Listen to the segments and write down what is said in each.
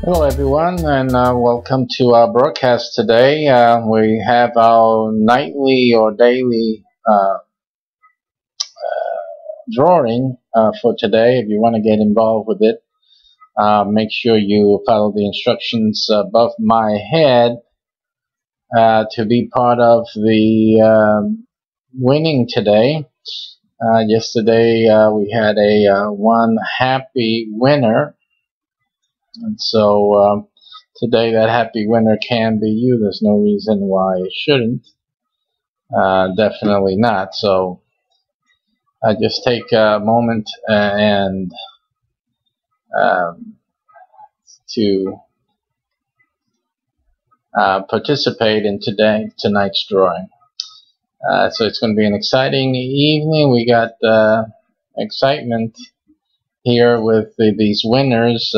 Hello, everyone, and welcome to our broadcast today. We have our nightly or daily drawing for today. If you want to get involved with it, make sure you follow the instructions above my head to be part of the winning today. Yesterday, we had a one happy winner, and so today that happy winner can be you. There's no reason why it shouldn't. Definitely not. So I just take a moment and to participate in tonight's drawing. So it's going to be an exciting evening. We got excitement here with these winners.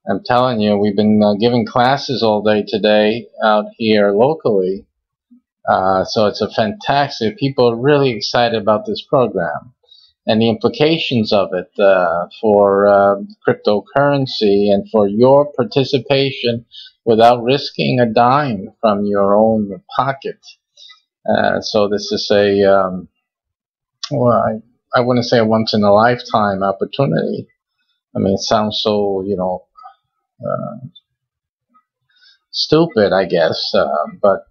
I'm telling you, we've been giving classes all day today out here locally. So it's a fantastic, people are really excited about this program and the implications of it for cryptocurrency and for your participation without risking a dime from your own pocket. So this is well, I wouldn't say a once in a lifetime opportunity. I mean, it sounds so, stupid, I guess, but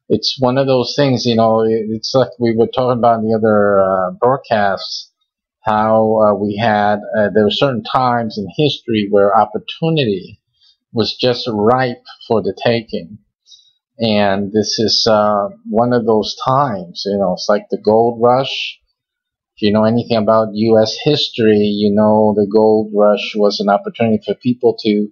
it's one of those things, it's like we were talking about in the other broadcasts, how there were certain times in history where opportunity was just ripe for the taking. And this is one of those times, it's like the gold rush. If you know anything about U.S. history, the gold rush was an opportunity for people to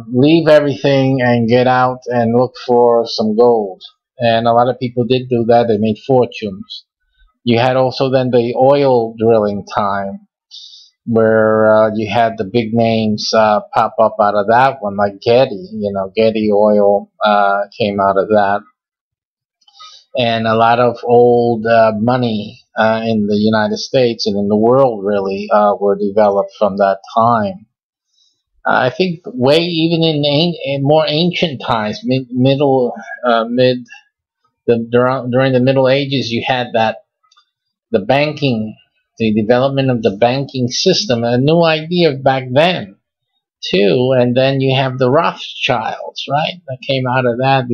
leave everything and get out and look for some gold. And a lot of people did do that. They made fortunes. You had also then the oil drilling time, where you had the big names pop up out of that one, like Getty. Getty Oil came out of that. And a lot of old money in the United States and in the world really were developed from that time. I think even in more ancient times, during the Middle Ages, you had the development of the banking system, a new idea back then too. And then you have the Rothschilds, right? That came out of that.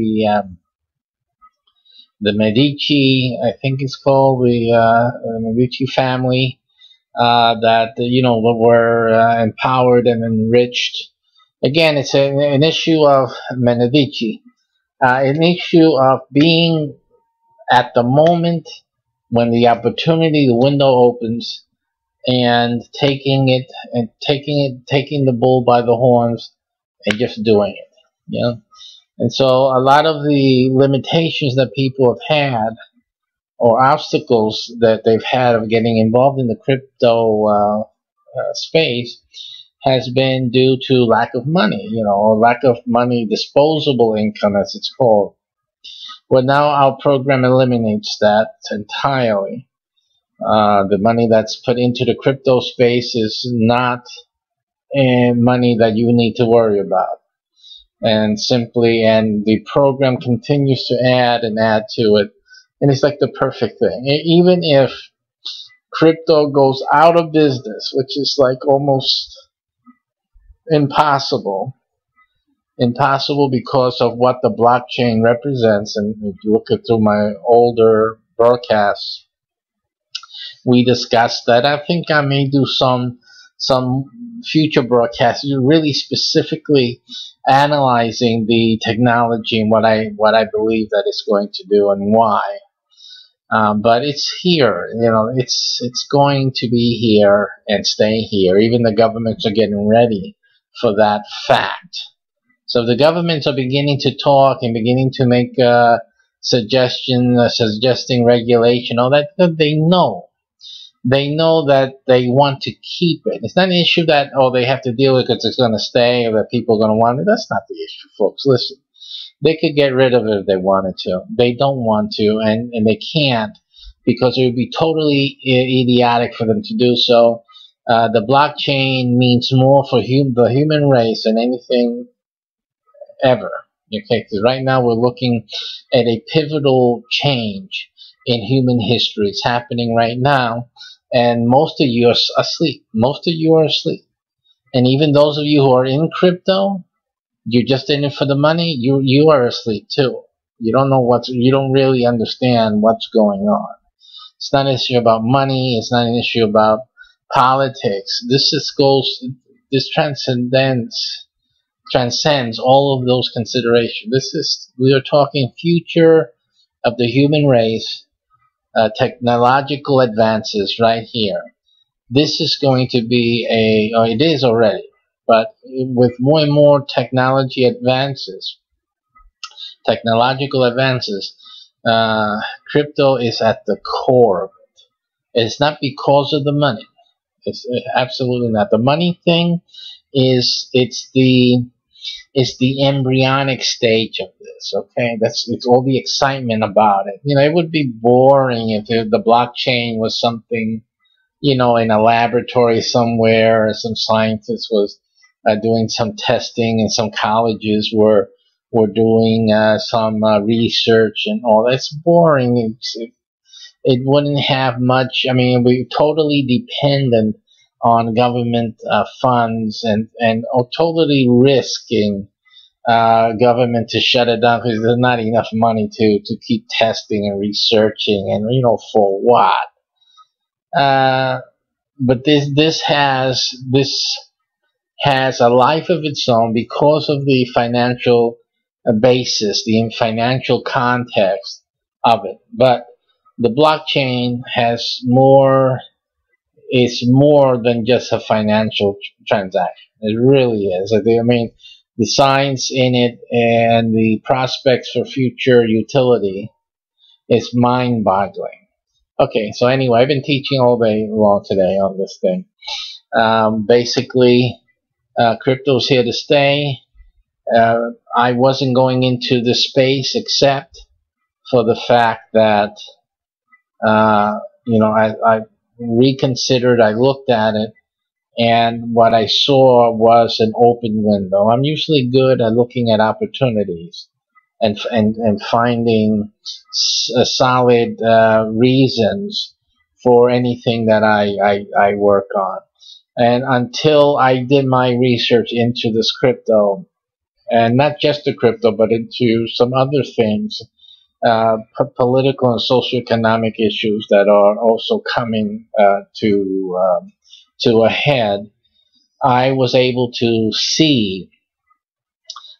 The Medici, I think it's called the Medici family. That were empowered and enriched. Again, it's an issue of Medici, an issue of being at the moment when the opportunity, the window opens, and taking the bull by the horns, and just doing it. And so a lot of the limitations that people have had, or obstacles that they've had of getting involved in the crypto space, has been due to lack of money, or lack of money, disposable income as it's called. Well, now our program eliminates that entirely. The money that's put into the crypto space is not money that you need to worry about. And the program continues to add and add to it. And it's like the perfect thing. Even if crypto goes out of business, which is like almost impossible because of what the blockchain represents. And if you look through my older broadcasts, we discussed that. I think I may do some future broadcasts really specifically analyzing the technology and what I believe that it's going to do and why. But it's here, it's going to be here and stay here. Even the governments are getting ready for that fact. So the governments are beginning to talk and beginning to make suggesting regulation, all that. They know that they want to keep it. It's not an issue that, they have to deal with it because it's going to stay or that people are going to want it. That's not the issue, folks. Listen. They could get rid of it if they wanted to. They don't want to, and they can't, because it would be totally idiotic for them to do so. The blockchain means more for the human race than anything ever. Okay, because right now we're looking at a pivotal change in human history. It's happening right now, and most of you are asleep. Most of you are asleep. And even those of you who are in crypto, you're just in it for the money. You are asleep too. You don't really understand what's going on. It's not an issue about money. It's not an issue about politics. This transcends all of those considerations. We are talking future of the human race, technological advances right here. This is going to be or it is already, but with more and more technological advances, crypto is at the core of it. It's not because of the money. It's absolutely not. The money thing it's the embryonic stage of this. Okay, it's all the excitement about it. It would be boring if the blockchain was something, in a laboratory somewhere, some scientist was doing some testing, and some colleges were doing some research and all. That's boring. It wouldn't have much. I mean, we're totally dependent on government funds and totally risking government to shut it down because there's not enough money to keep testing and researching, and for what? But this has a life of its own because of the financial basis, the financial context of it. But the blockchain is more than just a financial transaction. It really is. I mean, the science in it and the prospects for future utility is mind-boggling. Okay, so anyway, I've been teaching all day long today on this thing. Basically, crypto's here to stay. I wasn't going into this space except for the fact that, I reconsidered, I looked at it, and what I saw was an open window. I'm usually good at looking at opportunities and finding solid reasons for anything that I work on. And until I did my research into this crypto, and not just the crypto, but into some other things, political and socioeconomic issues that are also coming to a head, I was able to see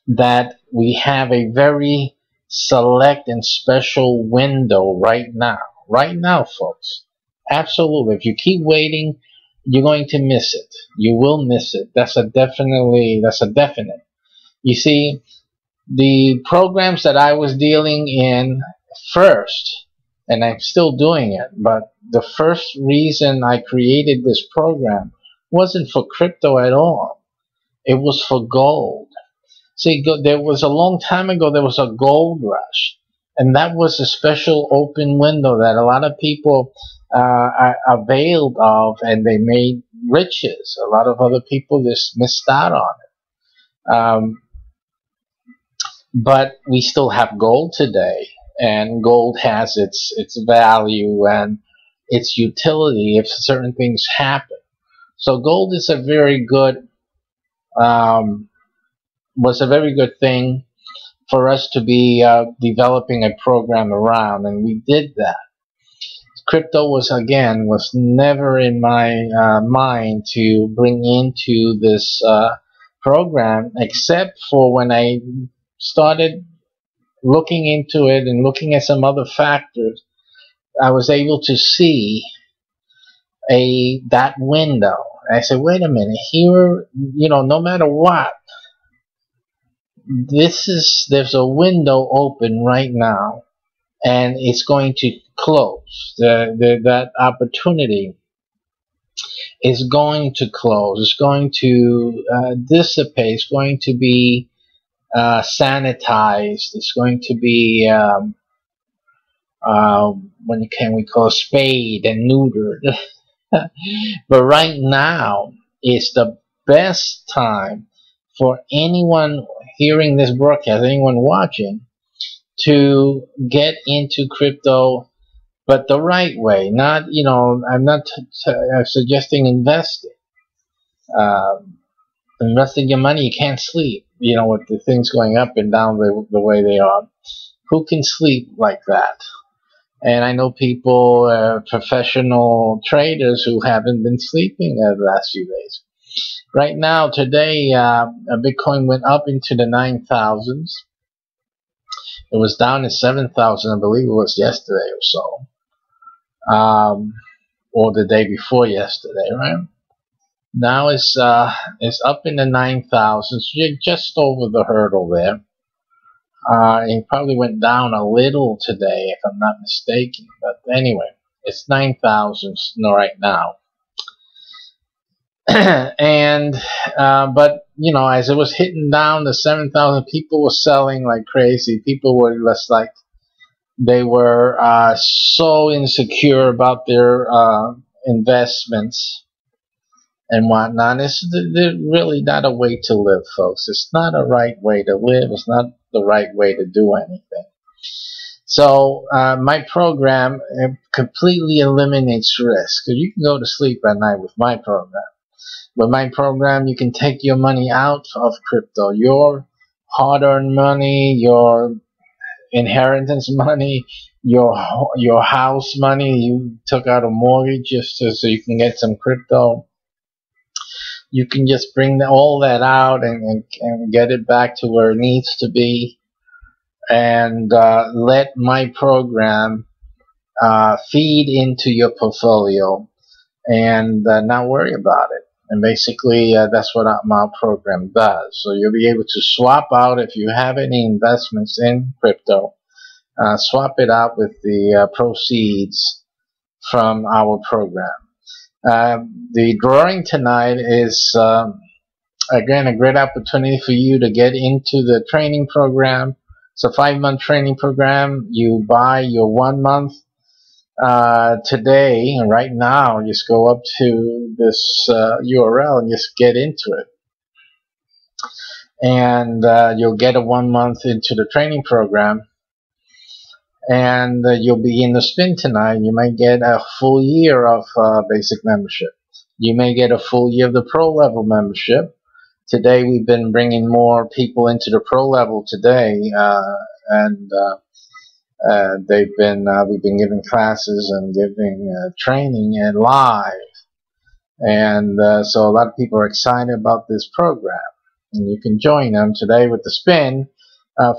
that we have a very select and special window right now. Right now, folks. Absolutely. If you keep waiting, you're going to miss it. You will miss it. That's a definite. You see, the programs that I was dealing in first, and I'm still doing it, but the first reason I created this program wasn't for crypto at all. It was for gold. See, there was a long time ago, there was a gold rush, and that was a special open window that a lot of people availed of, and they made riches. A lot of other people just missed out on it. But we still have gold today, and gold has its value and its utility if certain things happen. So gold is a very good was a very good thing for us to be developing a program around, and we did that. Crypto was never in my mind to bring into this program, except for when I started looking into it and looking at some other factors. I was able to see that window. I said, wait a minute, here, no matter what, there's a window open right now, and it's going to close. That opportunity is going to close. It's going to dissipate. It's going to be sanitized. It's going to be when can we call spayed and neutered. But right now is the best time for anyone hearing this broadcast, anyone watching, to get into crypto, but the right way. Not, I'm not suggesting investing. Um, Investing your money, you can't sleep. With the things going up and down the way they are. Who can sleep like that? And I know people, professional traders, who haven't been sleeping the last few days. Right now, today, Bitcoin went up into the 9,000s. It was down to 7,000, I believe it was yesterday or so, or the day before yesterday, right? Now it's up in the 9,000s, just over the hurdle there. It probably went down a little today, if I'm not mistaken. But anyway, it's 9,000 right now. And but as it was hitting down to 7,000, people were selling like crazy. People were just like, they were so insecure about their investments and whatnot. It's really not a way to live, folks. It's not a right way to live. It's not the right way to do anything. So my program completely eliminates risk. So you can go to sleep at night with my program. With my program, you can take your money out of crypto, your hard-earned money, your inheritance money, your house money. You took out a mortgage just so you can get some crypto. You can just bring all that out and get it back to where it needs to be, and let my program feed into your portfolio, and not worry about it. And basically, that's what my program does. So you'll be able to swap out, if you have any investments in crypto, swap it out with the proceeds from our program. The drawing tonight is, again, a great opportunity for you to get into the training program. It's a 5-month training program. You buy your 1 month today, and right now, just go up to this URL and just get into it. And you'll get a 1 month into the training program, and you'll be in the spin tonight. You might get a full year of basic membership. You may get a full year of the pro level membership. Today we've been bringing more people into the pro level today, and we've been giving classes and giving training and live, and so a lot of people are excited about this program, and you can join them today with the spin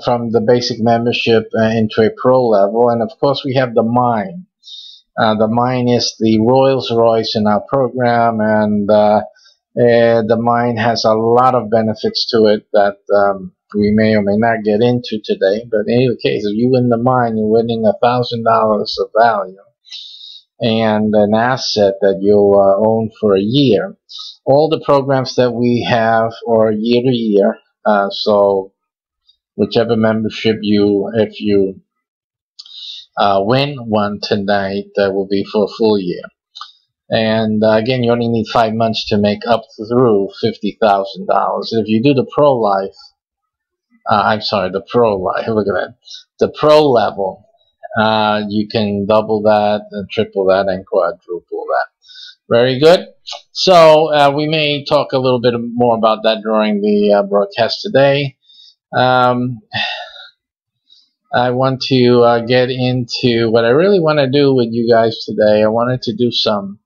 from the basic membership into a pro level. And of course we have the mine. The mine is the Rolls Royce in our program, and the mine has a lot of benefits to it that we may or may not get into today. But in any case, if you win the mine, you're winning $1,000 of value and an asset that you'll own for a year. All the programs that we have are year to year, so whichever membership if you win one tonight, that will be for a full year. And again, you only need 5 months to make up through $50,000. If you do the pro life, the pro life, look at that, the pro level, you can double that and triple that and quadruple that. Very good. So we may talk a little bit more about that during the broadcast today. I want to get into what I really want to do with you guys today. I wanted to do some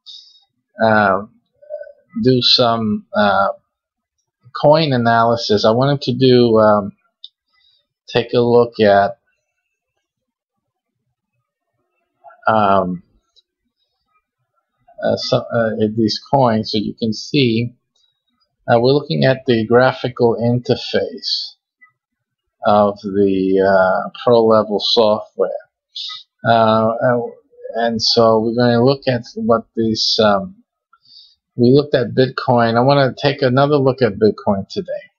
coin analysis. I wanted to do take a look at these coins, so you can see we're looking at the graphical interface of the pro level software, and so we're going to look at what these we looked at Bitcoin. I want to take another look at Bitcoin today.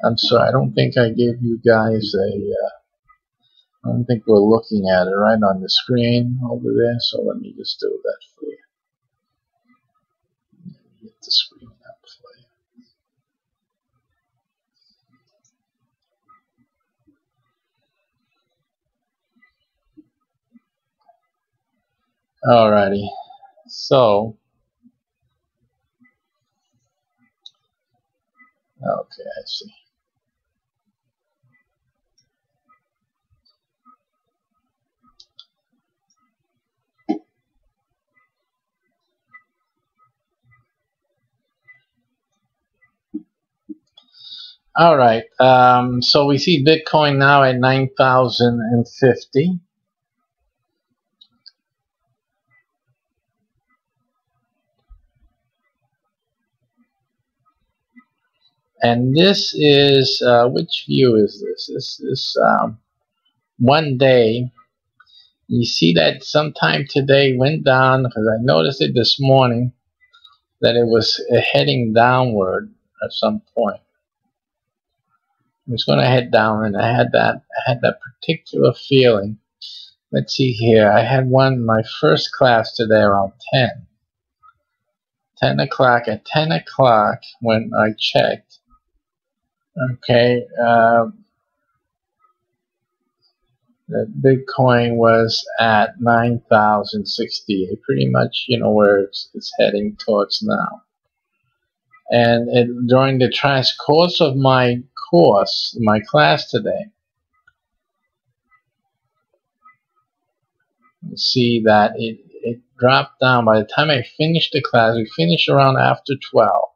I'm sorry, I don't think I gave you guys I don't think we're looking at it right on the screen over there, so let me just do that for you. Get the screen up for you. Alrighty, so okay, I see. All right, so we see Bitcoin now at 9,050. And this is, which view is this? This is one day. You see that sometime today went down, because I noticed it this morning, that it was heading downward at some point. It was going to head down, and I had that particular feeling. Let's see here. I had my first class today around 10 o'clock. At 10 o'clock, when I checked, okay, that Bitcoin was at 9,068, pretty much, where it's heading towards now. And during the course of my class today, you see that it dropped down. By the time I finished the class, we finished around after 12.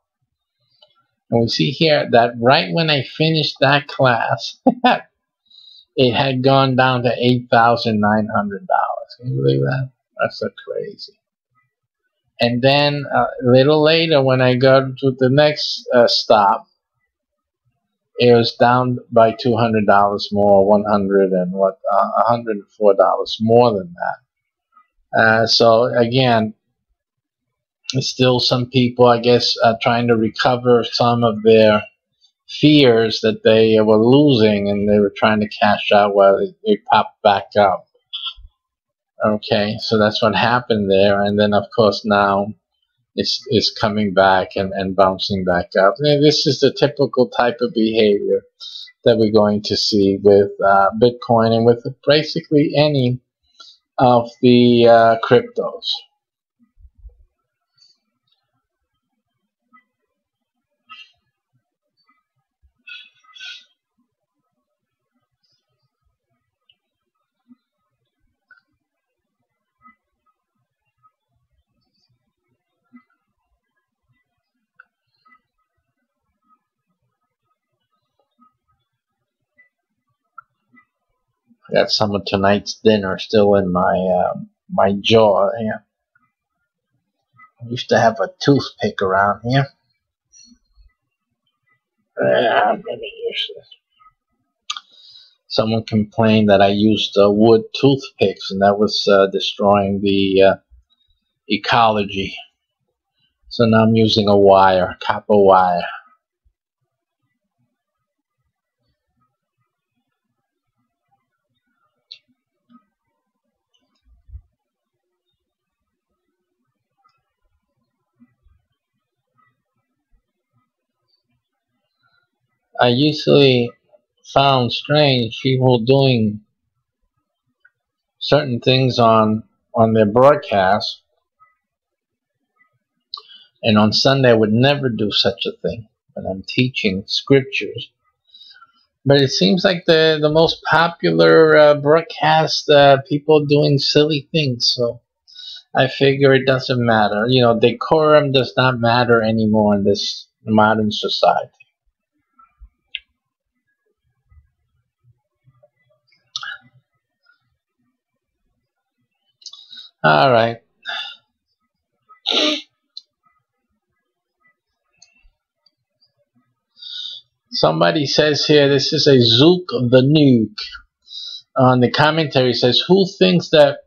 And we see here that right when I finished that class, it had gone down to $8,900. Can you believe that? That's so crazy. And then a little later, when I got to the next stop, it was down by $200 more, $104 more than that. So again, still some people, I guess, are trying to recover some of their fears that they were losing, and they were trying to cash out while it popped back up. Okay, so that's what happened there, and then of course now it's coming back and bouncing back up. And this is the typical type of behavior that we're going to see with Bitcoin and with basically any of the cryptos. I got some of tonight's dinner still in my jaw here. I used to have a toothpick around here. I'm gonna use this. Someone complained that I used wood toothpicks, and that was destroying the ecology. So now I'm using a wire, copper wire. I usually found strange people doing certain things on their broadcast, and on Sunday I would never do such a thing when I'm teaching scriptures. But it seems like the most popular broadcast, people doing silly things. So I figure it doesn't matter. Decorum does not matter anymore in this modern society. All right. Somebody says here, this is a Zook the Nuke. On the commentary says, who thinks that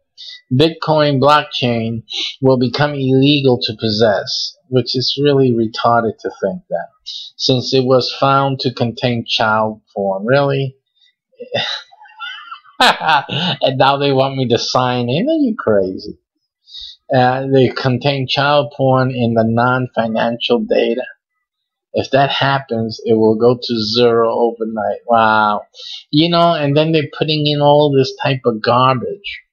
Bitcoin blockchain will become illegal to possess? Which is really retarded to think that, since it was found to contain child porn. Really? And now they want me to sign in. Are you crazy? They contain child porn in the non-financial data. If that happens, it will go to zero overnight. Wow. And then they're putting in all this type of garbage.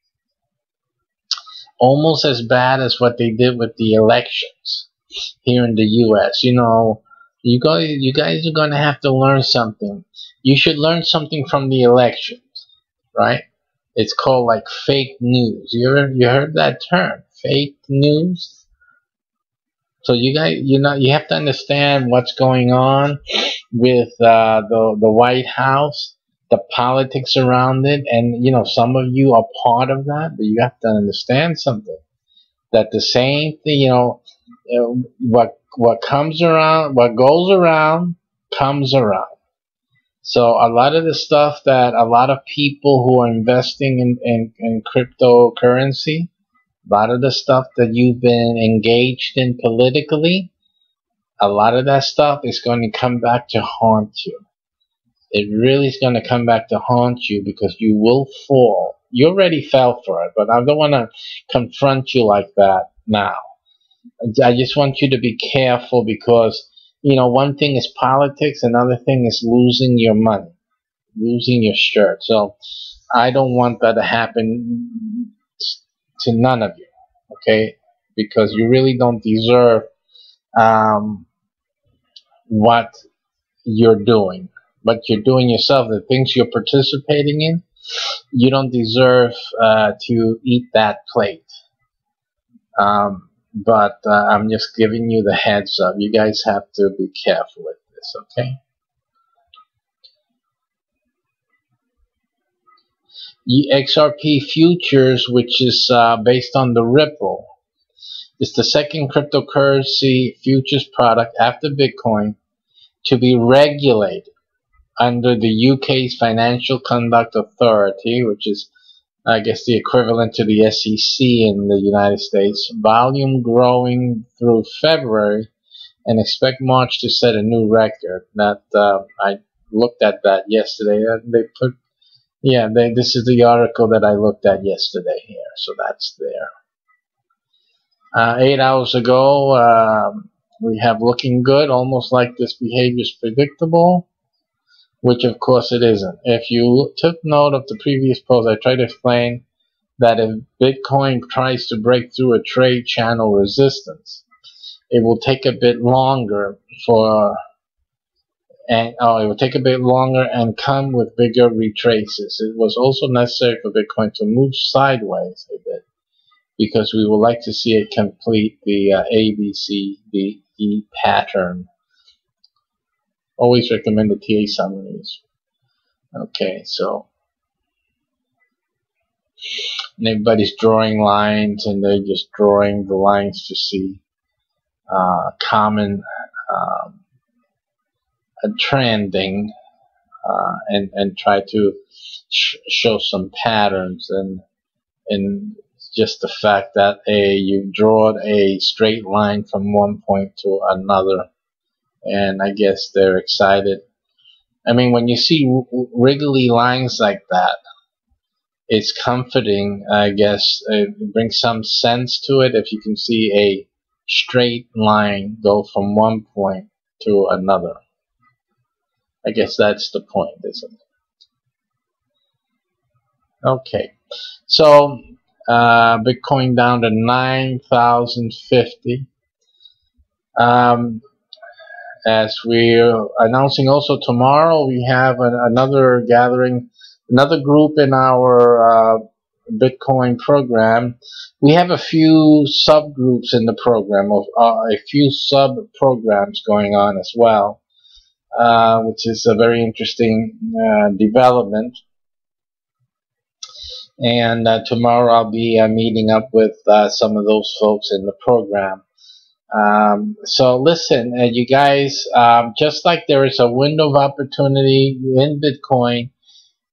Almost as bad as what they did with the elections here in the U.S. You guys are going to have to learn something. You should learn something from the elections, right? It's called like fake news. You heard that term, fake news? So you guys, you have to understand what's going on with the White House, the politics around it, and some of you are part of that, but you have to understand something, that the same thing, what comes around, what goes around, comes around. So a lot of the stuff that a lot of people who are investing in cryptocurrency, a lot of the stuff that you've been engaged in politically, a lot of that stuff is going to come back to haunt you. It really is going to come back to haunt you because you will fall. You already fell for it, but I don't want to confront you like that now. I just want you to be careful because, one thing is politics, another thing is losing your money, losing your shirt. So I don't want that to happen to none of you, okay? Because you really don't deserve what you're doing. What you're doing yourself, the things you're participating in, you don't deserve to eat that plate. But I'm just giving you the heads up. You guys have to be careful with this, okay? XRP futures, which is based on the Ripple, is the second cryptocurrency futures product after Bitcoin to be regulated under the UK's Financial Conduct Authority, which is, I guess, the equivalent to the SEC in the United States. Volume growing through February, and expect March to set a new record. That I looked at that yesterday. This is the article that I looked at yesterday here. So that's there. 8 hours ago, we have looking good, almost like this behavior is predictable, which of course it isn't. If you took note of the previous post, I tried to explain that if Bitcoin tries to break through a trade channel resistance, it will take a bit longer it will take a bit longer and come with bigger retraces. It was also necessary for Bitcoin to move sideways a bit because we would like to see it complete the ABCDE pattern. Always recommend the TA summaries. Okay, so and everybody's drawing lines, and they're just drawing the lines to see common trending and try to show some patterns, and just the fact that you draw a straight line from one point to another. And I guess they're excited. I mean, when you see wriggly lines like that, it's comforting, I guess. It brings some sense to it if you can see a straight line go from one point to another. I guess that's the point, isn't it? Okay. So, Bitcoin down to 9,050. As we're announcing also tomorrow, we have another gathering, another group in our Bitcoin program. We have a few subgroups in the program, of a few sub-programs going on as well, which is a very interesting development. And tomorrow I'll be meeting up with some of those folks in the program. So listen, you guys, just like there is a window of opportunity in Bitcoin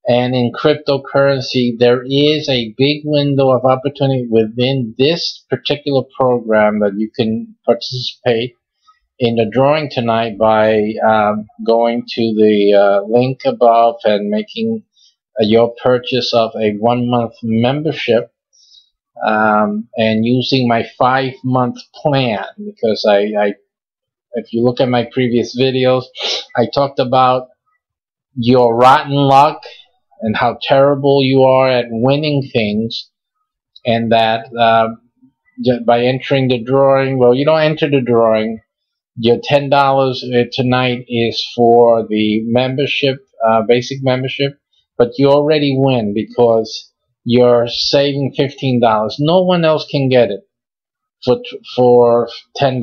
and in cryptocurrency, there is a big window of opportunity within this particular program that you can participate in the drawing tonight by going to the link above and making your purchase of a 1 month membership, and using my 5 month plan, because if you look at my previous videos, I talked about your rotten luck and how terrible you are at winning things, and that by entering the drawing, well, you don't enter the drawing. Your $10 tonight is for the membership, basic membership, but you already win because you're saving $15. No one else can get it for $10.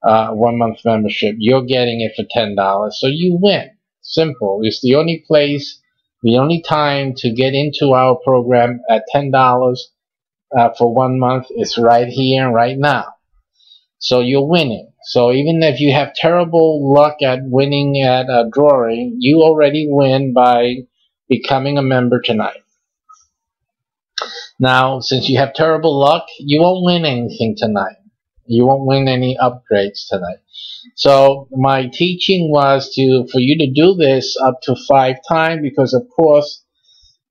1 month membership. You're getting it for $10, so you win. Simple. It's the only place, the only time to get into our program at $10 for 1 month is right here and right now. So you're winning. So even if you have terrible luck at winning at a drawing, you already win by becoming a member tonight. Now, since you have terrible luck, you won't win anything tonight. You won't win any upgrades tonight. So my teaching was for you to do this up to 5 times, because of course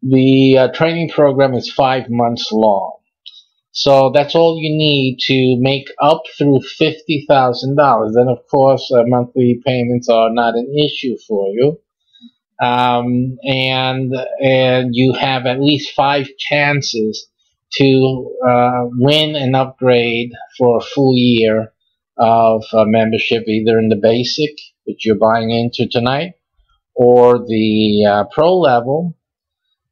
the training program is 5 months long. So that's all you need to make up through $50,000. Then, of course, monthly payments are not an issue for you. And you have at least 5 chances to win an upgrade for a full year of membership, either in the basic, which you're buying into tonight, or the pro level.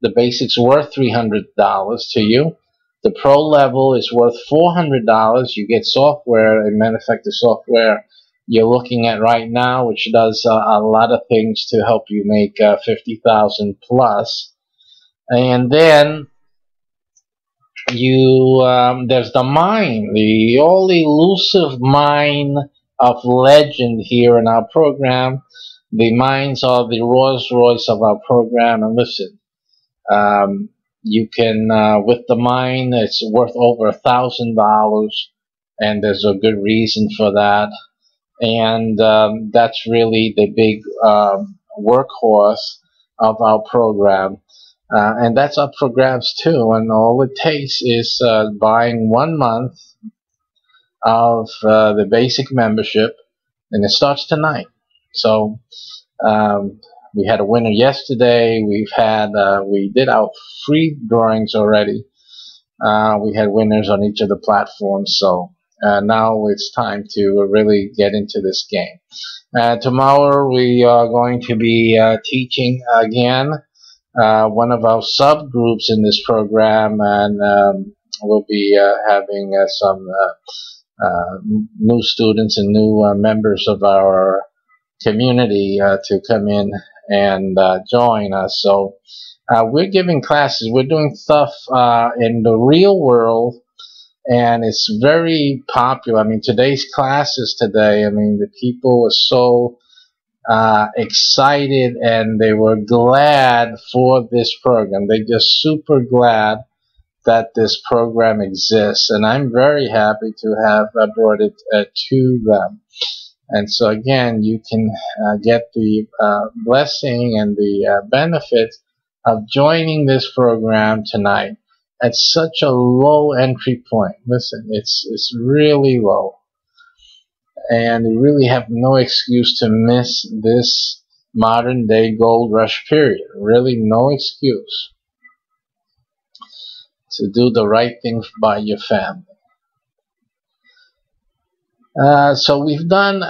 The basic's worth $300 to you. The pro level is worth $400. You get software. As a matter of fact, the software you're looking at right now, which does a lot of things to help you make 50,000 plus. And then there's the mine, the all elusive mine of legend here in our program. The mines are the Rolls Royce of our program. And listen, you can, with the mine, it's worth over $1,000, and there's a good reason for that. And that's really the big workhorse of our program. And that's up for grabs too, and all it takes is buying 1 month of the basic membership, and it starts tonight. So we had a winner yesterday. We did our free drawings already. We had winners on each of the platforms. So now it's time to really get into this game. Tomorrow we are going to be teaching again one of our subgroups in this program, and we'll be having some new students and new members of our community to come in and join us. So we're giving classes. We're doing stuff in the real world, and it's very popular. I mean, today's classes today, I mean, the people were so excited, and they were glad for this program. They're just super glad that this program exists, and I'm very happy to have brought it to them. And so again, you can get the blessing and the benefit of joining this program tonight at such a low entry point. Listen, it's really low, and you really have no excuse to miss this modern day gold rush period. Really no excuse to do the right thing by your family. So we've done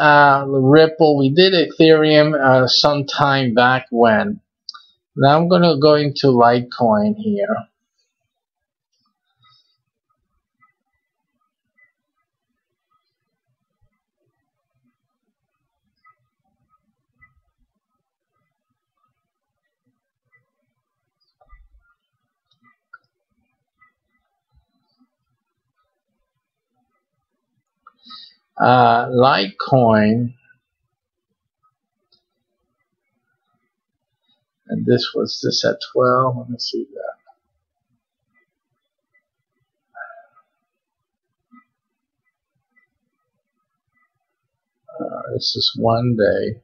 Ripple. We did Ethereum some time back when. Now I'm going to go into Litecoin here. Litecoin, and this was this at 12. Let me see that. This is 1 day.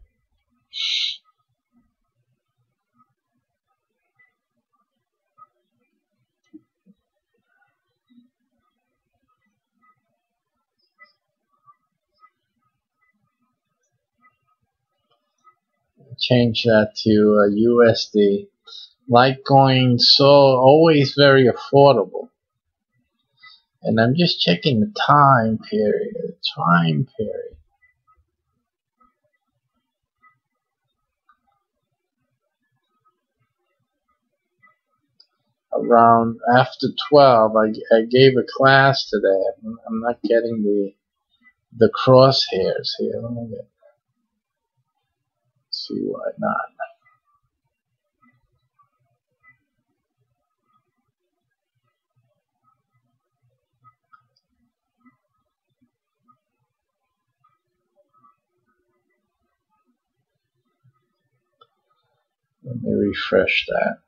Change that to USD. Litecoin, so always very affordable. And I'm just checking the time period. Around after 12, I gave a class today. I'm not getting the crosshairs here. Let me see why not. Let me refresh that.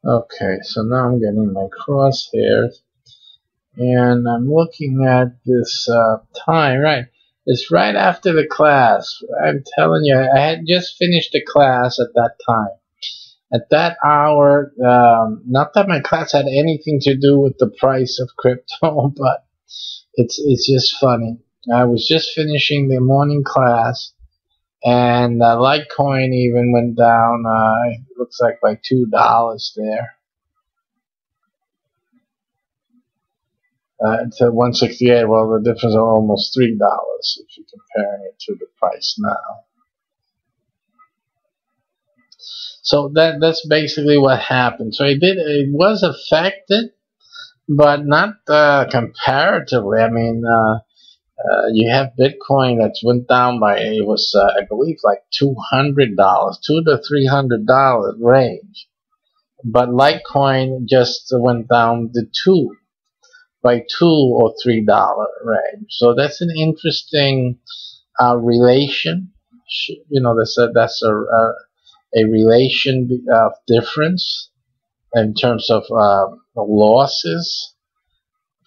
Okay, so now I'm getting my crosshairs, and I'm looking at this time, right? It's right after the class. I'm telling you, I had just finished the class at that time. At that hour, not that my class had anything to do with the price of crypto, but it's just funny. I was just finishing the morning class, and Litecoin even went down. It looks like by $2 there. To 168. Well, the difference is almost $3 if you're comparing it to the price now. So that's basically what happened. So it was affected, but not comparatively. I mean, you have Bitcoin that went down by, it was I believe like $200, $200 to $300 range, but Litecoin just went down to $2 or $3 range. So that's an interesting relation. You know, that's a relation of difference in terms of losses.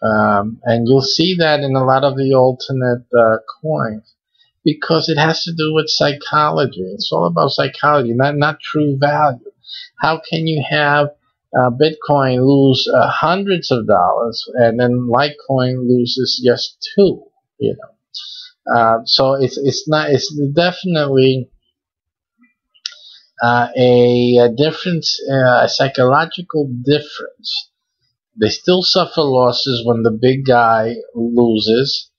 And you'll see that in a lot of the alternate coins, because it has to do with psychology. It's all about psychology, not true value. How can you have Bitcoin lose hundreds of dollars and then Litecoin loses just $2? You know, so it's definitely a difference, a psychological difference. They still suffer losses when the big guy loses,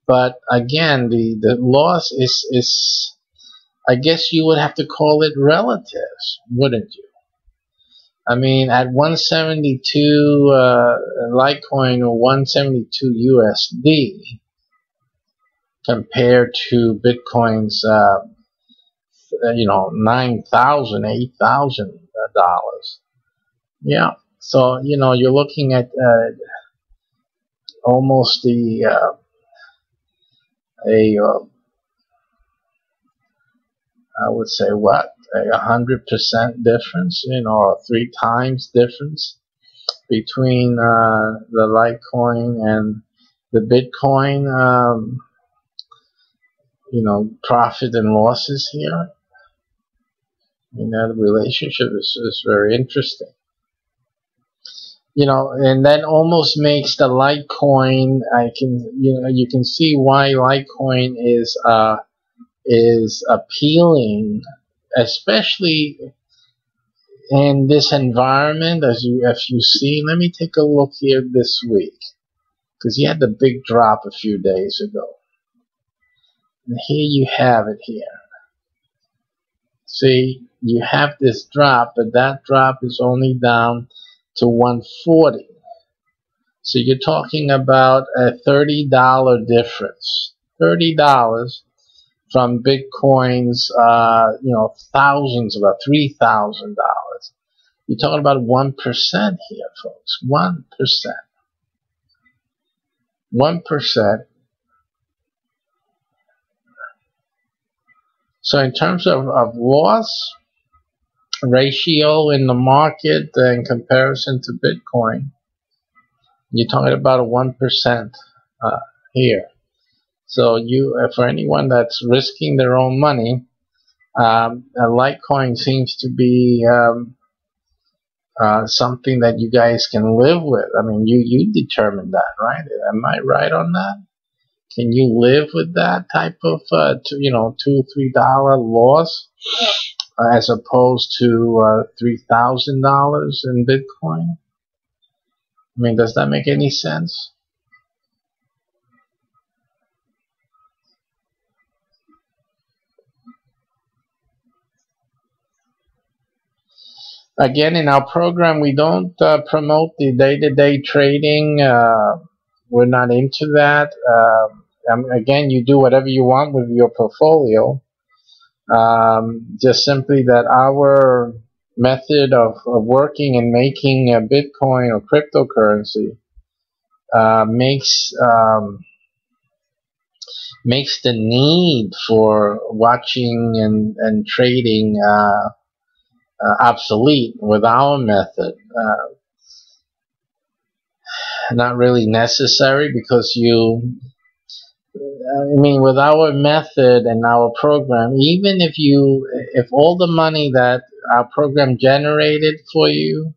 but again, the loss is I guess you would have to call it relative, wouldn't you? I mean, at 172 Litecoin or 172 USD compared to Bitcoin's 9,000, $8,000. Yeah. So, you're looking at almost I would say what, 100% difference, or 3 times difference between the Litecoin and the Bitcoin, profit and losses here. The relationship is very interesting. And that almost makes the Litecoin, you can see why Litecoin is appealing, especially in this environment. As you see, let me take a look here this week, because you had the big drop a few days ago. And here you have it here. See, you have this drop, but that drop is only down to 140. So you're talking about a $30 difference. $30 from Bitcoin's, thousands, about $3,000. You're talking about 1% here, folks. 1%. 1%. So in terms of loss ratio in the market in comparison to Bitcoin, you're talking about a 1% here. So for anyone that's risking their own money, Litecoin seems to be something that you guys can live with. I mean, you determined that, right? Am I right on that? Can you live with that type of $2-3 loss as opposed to $3,000 in Bitcoin? I mean, does that make any sense? Again, in our program, we don't promote the day-to-day trading. We're not into that. Again, you do whatever you want with your portfolio. Just simply that our method of working and making a Bitcoin or cryptocurrency makes the need for watching and trading obsolete with our method. Not really necessary, because with our method and our program, even if all the money that our program generated for you,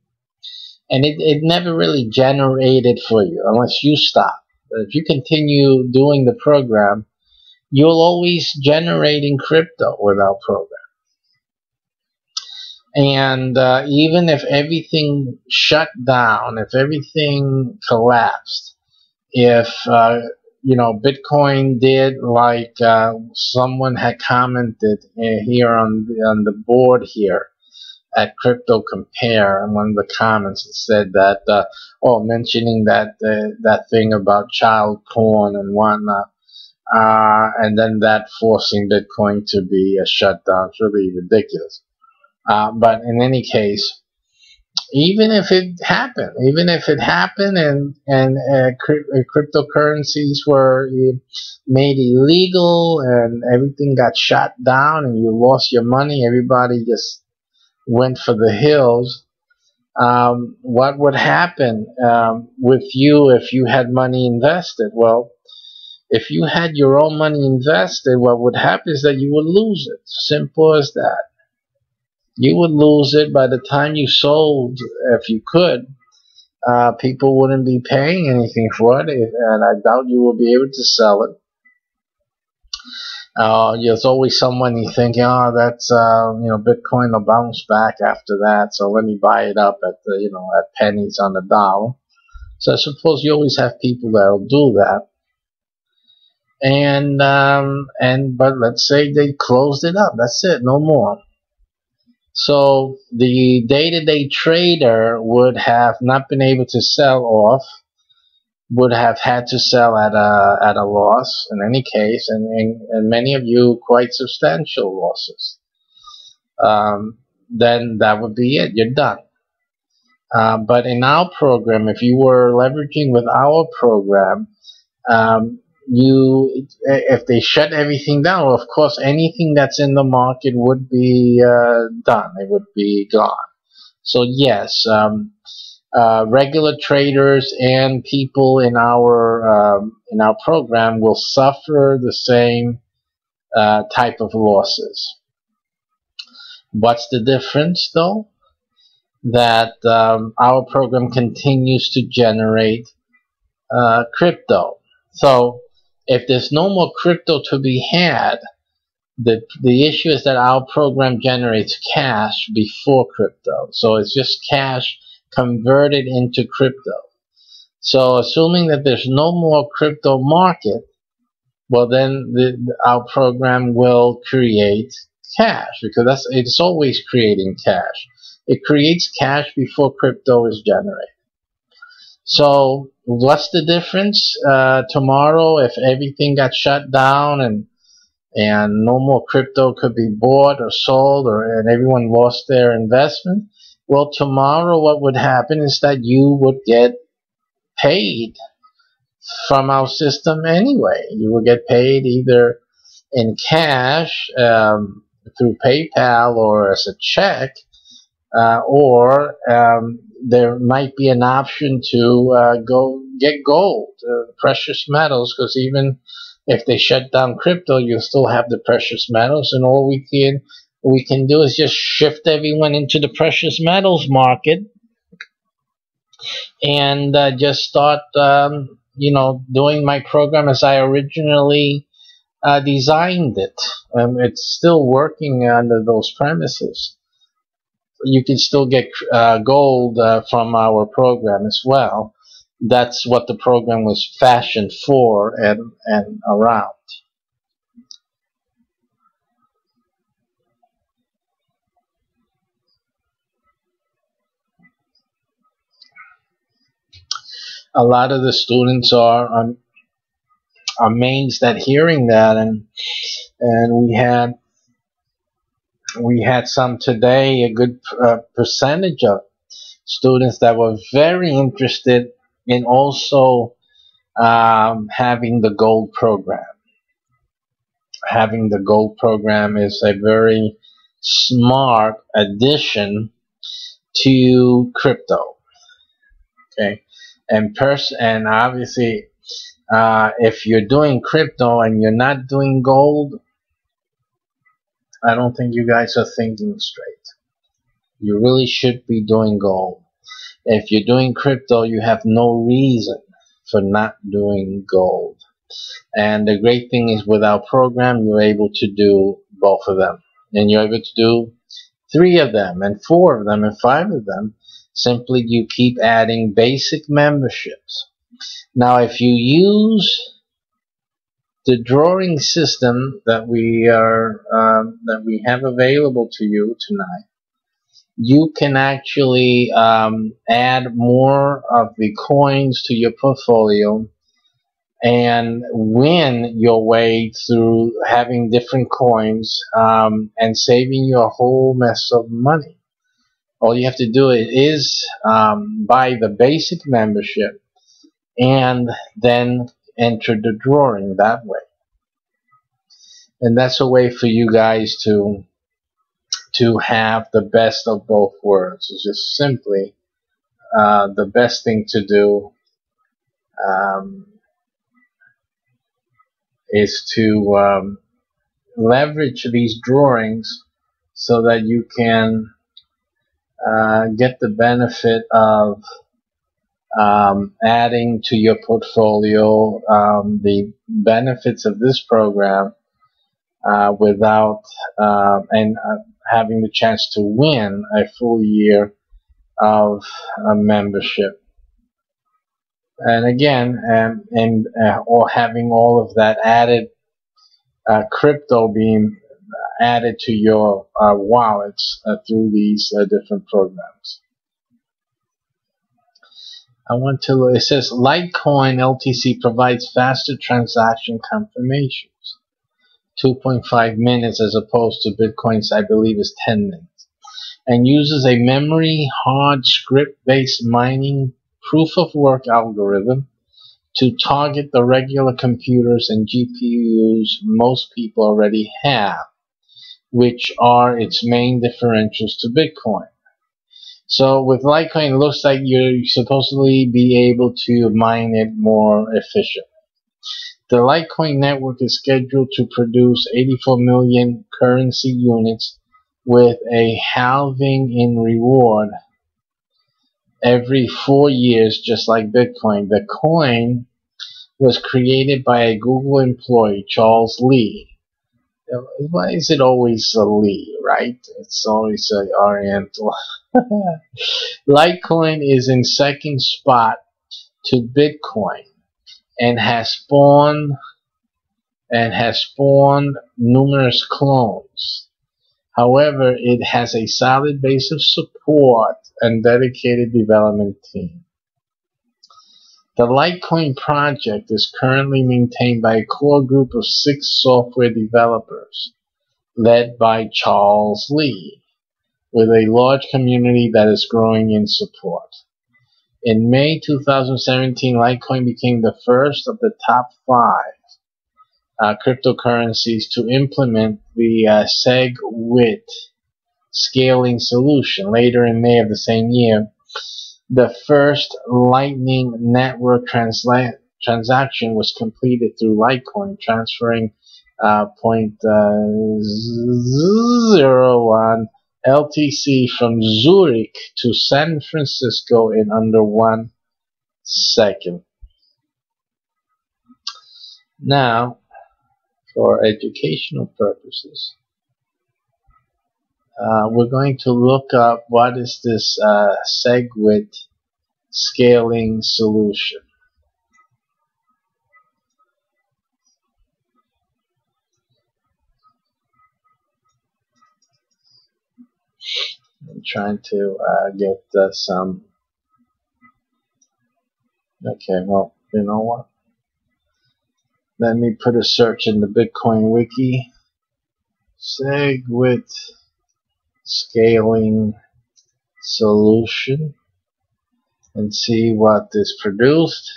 and it never really generated for you unless you stop. But if you continue doing the program, you'll always generate in crypto with our program. And even if everything shut down, if everything collapsed, if Bitcoin did like someone had commented here on the board here at Crypto Compare, and one of the comments said that mentioning that thing about child porn and whatnot, and then that forcing Bitcoin to be shut down. It's really ridiculous. But in any case, even if it happened and cryptocurrencies were made illegal and everything got shut down and you lost your money, everybody just went for the hills, what would happen with you if you had money invested? Well, if you had your own money invested, what would happen is that you would lose it. Simple as that. You would lose it by the time you sold, if you could. People wouldn't be paying anything for it, and I doubt you will be able to sell it. There's always someone you thinking, that's Bitcoin will bounce back after that, so let me buy it up at at pennies on the dollar. So I suppose you always have people that'll do that. But let's say they closed it up. That's it, no more. So the day-to-day trader would have not been able to sell off, would have had to sell at a loss in any case, and many of you quite substantial losses. Then that would be it. You're done. But in our program, if you were leveraging with our program, if they shut everything down, well, of course, anything that's in the market would be done. It would be gone. So yes, regular traders and people in our program will suffer the same type of losses. What's the difference, though? That our program continues to generate crypto. So if there's no more crypto to be had, the issue is that our program generates cash before crypto. So it's just cash converted into crypto. So assuming that there's no more crypto market, well then our program will create cash, because it's always creating cash. It creates cash before crypto is generated. So what's the difference tomorrow if everything got shut down and no more crypto could be bought or sold, and everyone lost their investment? Well, tomorrow what would happen is that you would get paid from our system anyway. You would get paid either in cash through PayPal or as a check, or there might be an option to go get gold, precious metals, because even if they shut down crypto, you still have the precious metals, and all we what we can do is just shift everyone into the precious metals market and just start, doing my program as I originally designed it. It's still working under those premises. You can still get gold from our program as well. That's what the program was fashioned for and around. A lot of the students are amazed at hearing that, and we had some today, a good percentage of students that were very interested in also having the gold program. Having the gold program is a very smart addition to crypto. Okay, and obviously, if you're doing crypto and you're not doing gold, I don't think you guys are thinking straight. You really should be doing gold. If you're doing crypto, you have no reason for not doing gold. And the great thing is, with our program, you're able to do both of them. And you're able to do 3 of them, and 4 of them, and 5 of them. Simply, you keep adding basic memberships. Now, if you use the drawing system that we have available to you tonight, you can actually add more of the coins to your portfolio and win your way through having different coins and saving you a whole mess of money. All you have to do is buy the basic membership and then enter the drawing that way. And that's a way for you guys to have the best of both worlds. It's just simply the best thing to do is to leverage these drawings so that you can get the benefit of adding to your portfolio the benefits of this program without having the chance to win a full year of membership. And again, or having all of that added crypto being added to your wallets through these different programs. It says Litecoin LTC provides faster transaction confirmations. 2.5 minutes as opposed to Bitcoin's, I believe, is 10 minutes. And uses a memory hard script-based mining proof-of-work algorithm to target the regular computers and GPUs most people already have, which are its main differentials to Bitcoin. So with Litecoin, it looks like you're supposedly be able to mine it more efficiently. The Litecoin network is scheduled to produce 84 million currency units with a halving in reward every 4 years, just like Bitcoin. The coin was created by a Google employee, Charles Lee. Why is it always a Lee, right? It's always a Oriental. Litecoin is in second spot to Bitcoin and has spawned numerous clones. However, it has a solid base of support and dedicated development team. The Litecoin project is currently maintained by a core group of 6 software developers, led by Charles Lee, with a large community that is growing in support. In May 2017, Litecoin became the first of the top 5 cryptocurrencies to implement the SegWit scaling solution. Later in May of the same year, the first Lightning Network transaction was completed through Litecoin, transferring .01 LTC from Zurich to San Francisco in under 1 second. Now, for educational purposes, we're going to look up what is this SegWit scaling solution. I'm trying to get some. Okay, well, you know what? Let me put a search in the Bitcoin wiki. SegWit scaling solution and see what is produced.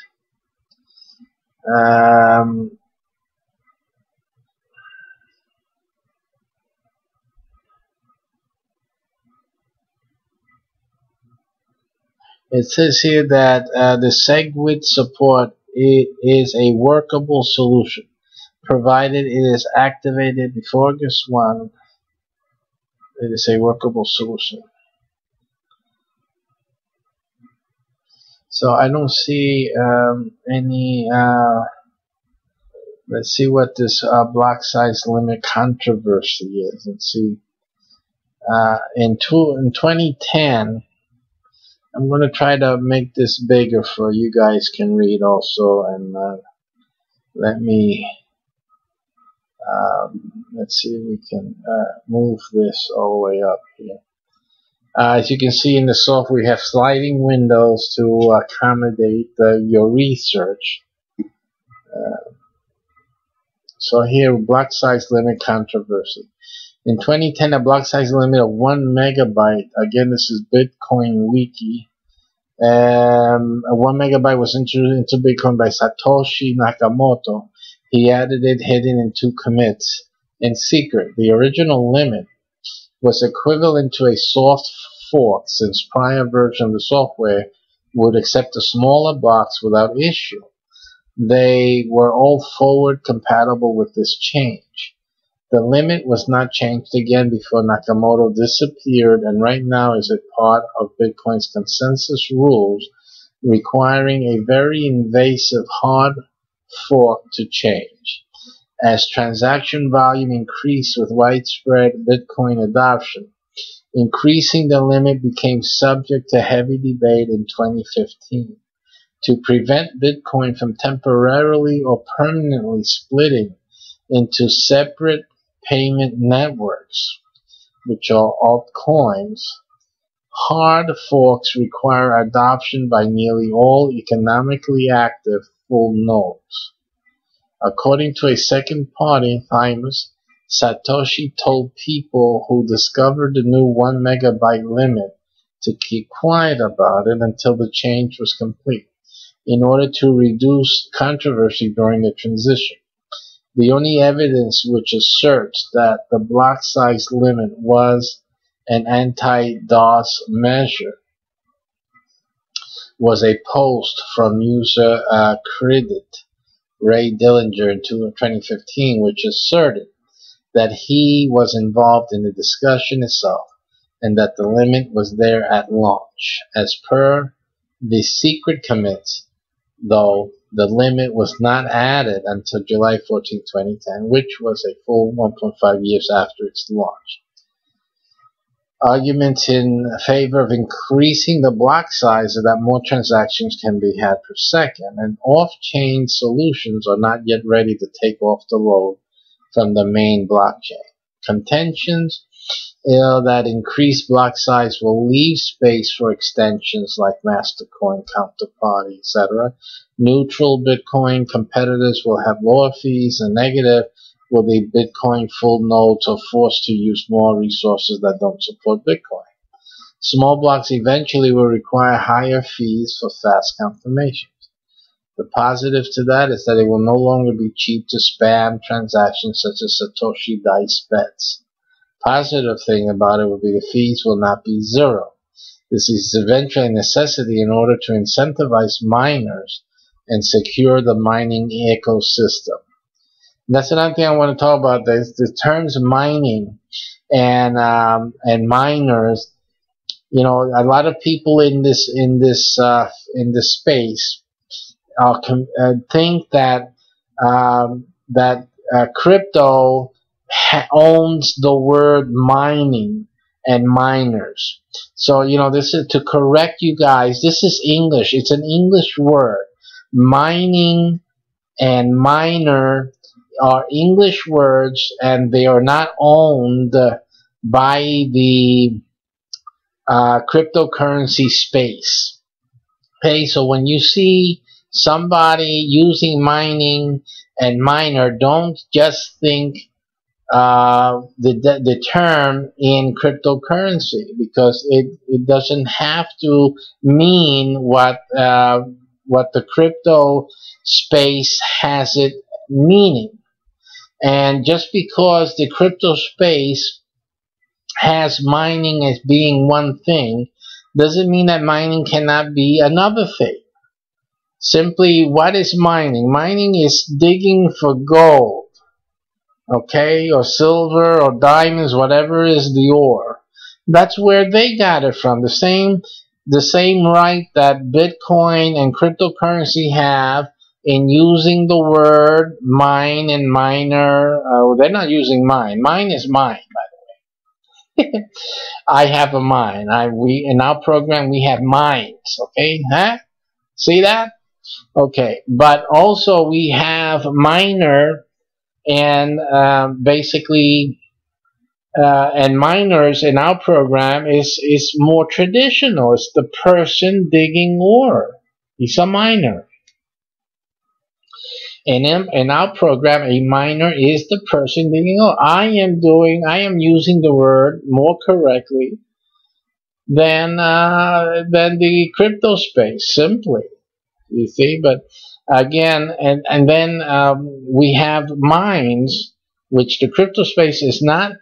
It says here that the SegWit support is a workable solution, provided it is activated before August 1. It is a workable solution. So I don't see any. Let's see what this block size limit controversy is. Let's see. In 2010. I'm going to try to make this bigger so you guys can read also, and let me let's see if we can move this all the way up here. As you can see in the software, we have sliding windows to accommodate your research. So here, block size limit controversy. In 2010, a block size limit of 1 megabyte, again this is Bitcoin Wiki, 1 megabyte was introduced into Bitcoin by Satoshi Nakamoto. He added it hidden in 2 commits in secret. The original limit was equivalent to a soft fork, since prior version of the software would accept a smaller blocks without issue. They were all forward compatible with this change. The limit was not changed again before Nakamoto disappeared, and right now is a part of Bitcoin's consensus rules, requiring a very invasive hard fork to change. As transaction volume increased with widespread Bitcoin adoption, increasing the limit became subject to heavy debate in 2015. To prevent Bitcoin from temporarily or permanently splitting into separate payment networks, which are altcoins, hard forks require adoption by nearly all economically active full nodes. According to a second party, Thymus, Satoshi told people who discovered the new 1 megabyte limit to keep quiet about it until the change was complete, in order to reduce controversy during the transition. The only evidence which asserts that the block size limit was an anti-DOS measure was a post from user Credit Ray Dillinger in 2015, which asserted that he was involved in the discussion itself and that the limit was there at launch. As per the secret commits, though, the limit was not added until July 14, 2010, which was a full 1.5 years after its launch. Arguments in favor of increasing the block size so that more transactions can be had per second, and off-chain solutions are not yet ready to take off the load from the main blockchain. Contentions that increased block size will leave space for extensions like Mastercoin, Counterparty, etc. Neutral Bitcoin competitors will have lower fees, and negative will the Bitcoin full nodes are forced to use more resources that don't support Bitcoin. Small blocks eventually will require higher fees for fast confirmations. The positive to that is that it will no longer be cheap to spam transactions such as Satoshi Dice bets. Positive thing about it will be the fees will not be zero. This is eventually a necessity in order to incentivize miners and secure the mining ecosystem. That's another thing I want to talk about. The terms mining and miners. You know, a lot of people in this space think that crypto owns the word mining and miners. So, you know, this is to correct you guys. This is English. It's an English word. Mining and miner are English words, and they are not owned by the cryptocurrency space. Okay, so when you see somebody using mining and miner, don't just think the term in cryptocurrency, because it doesn't have to mean what the crypto space has it meaning. And just because the crypto space has mining as being one thing doesn't mean that mining cannot be another thing. Simply, what is mining? Mining is digging for gold, okay, or silver or diamonds, whatever is the ore. That's where they got it from. The same right that Bitcoin and cryptocurrency have in using the word mine and miner. They're not using mine. Mine is mine, by the way. I have a mine. We in our program we have mines. Okay, huh? See that? Okay, but also we have miner and basically and miners in our program is more traditional. It's the person digging ore. He's a miner. And in our program, a miner is the person digging ore. I am using the word more correctly than the crypto space, simply. You see, but again, and then we have mines, which the crypto space is not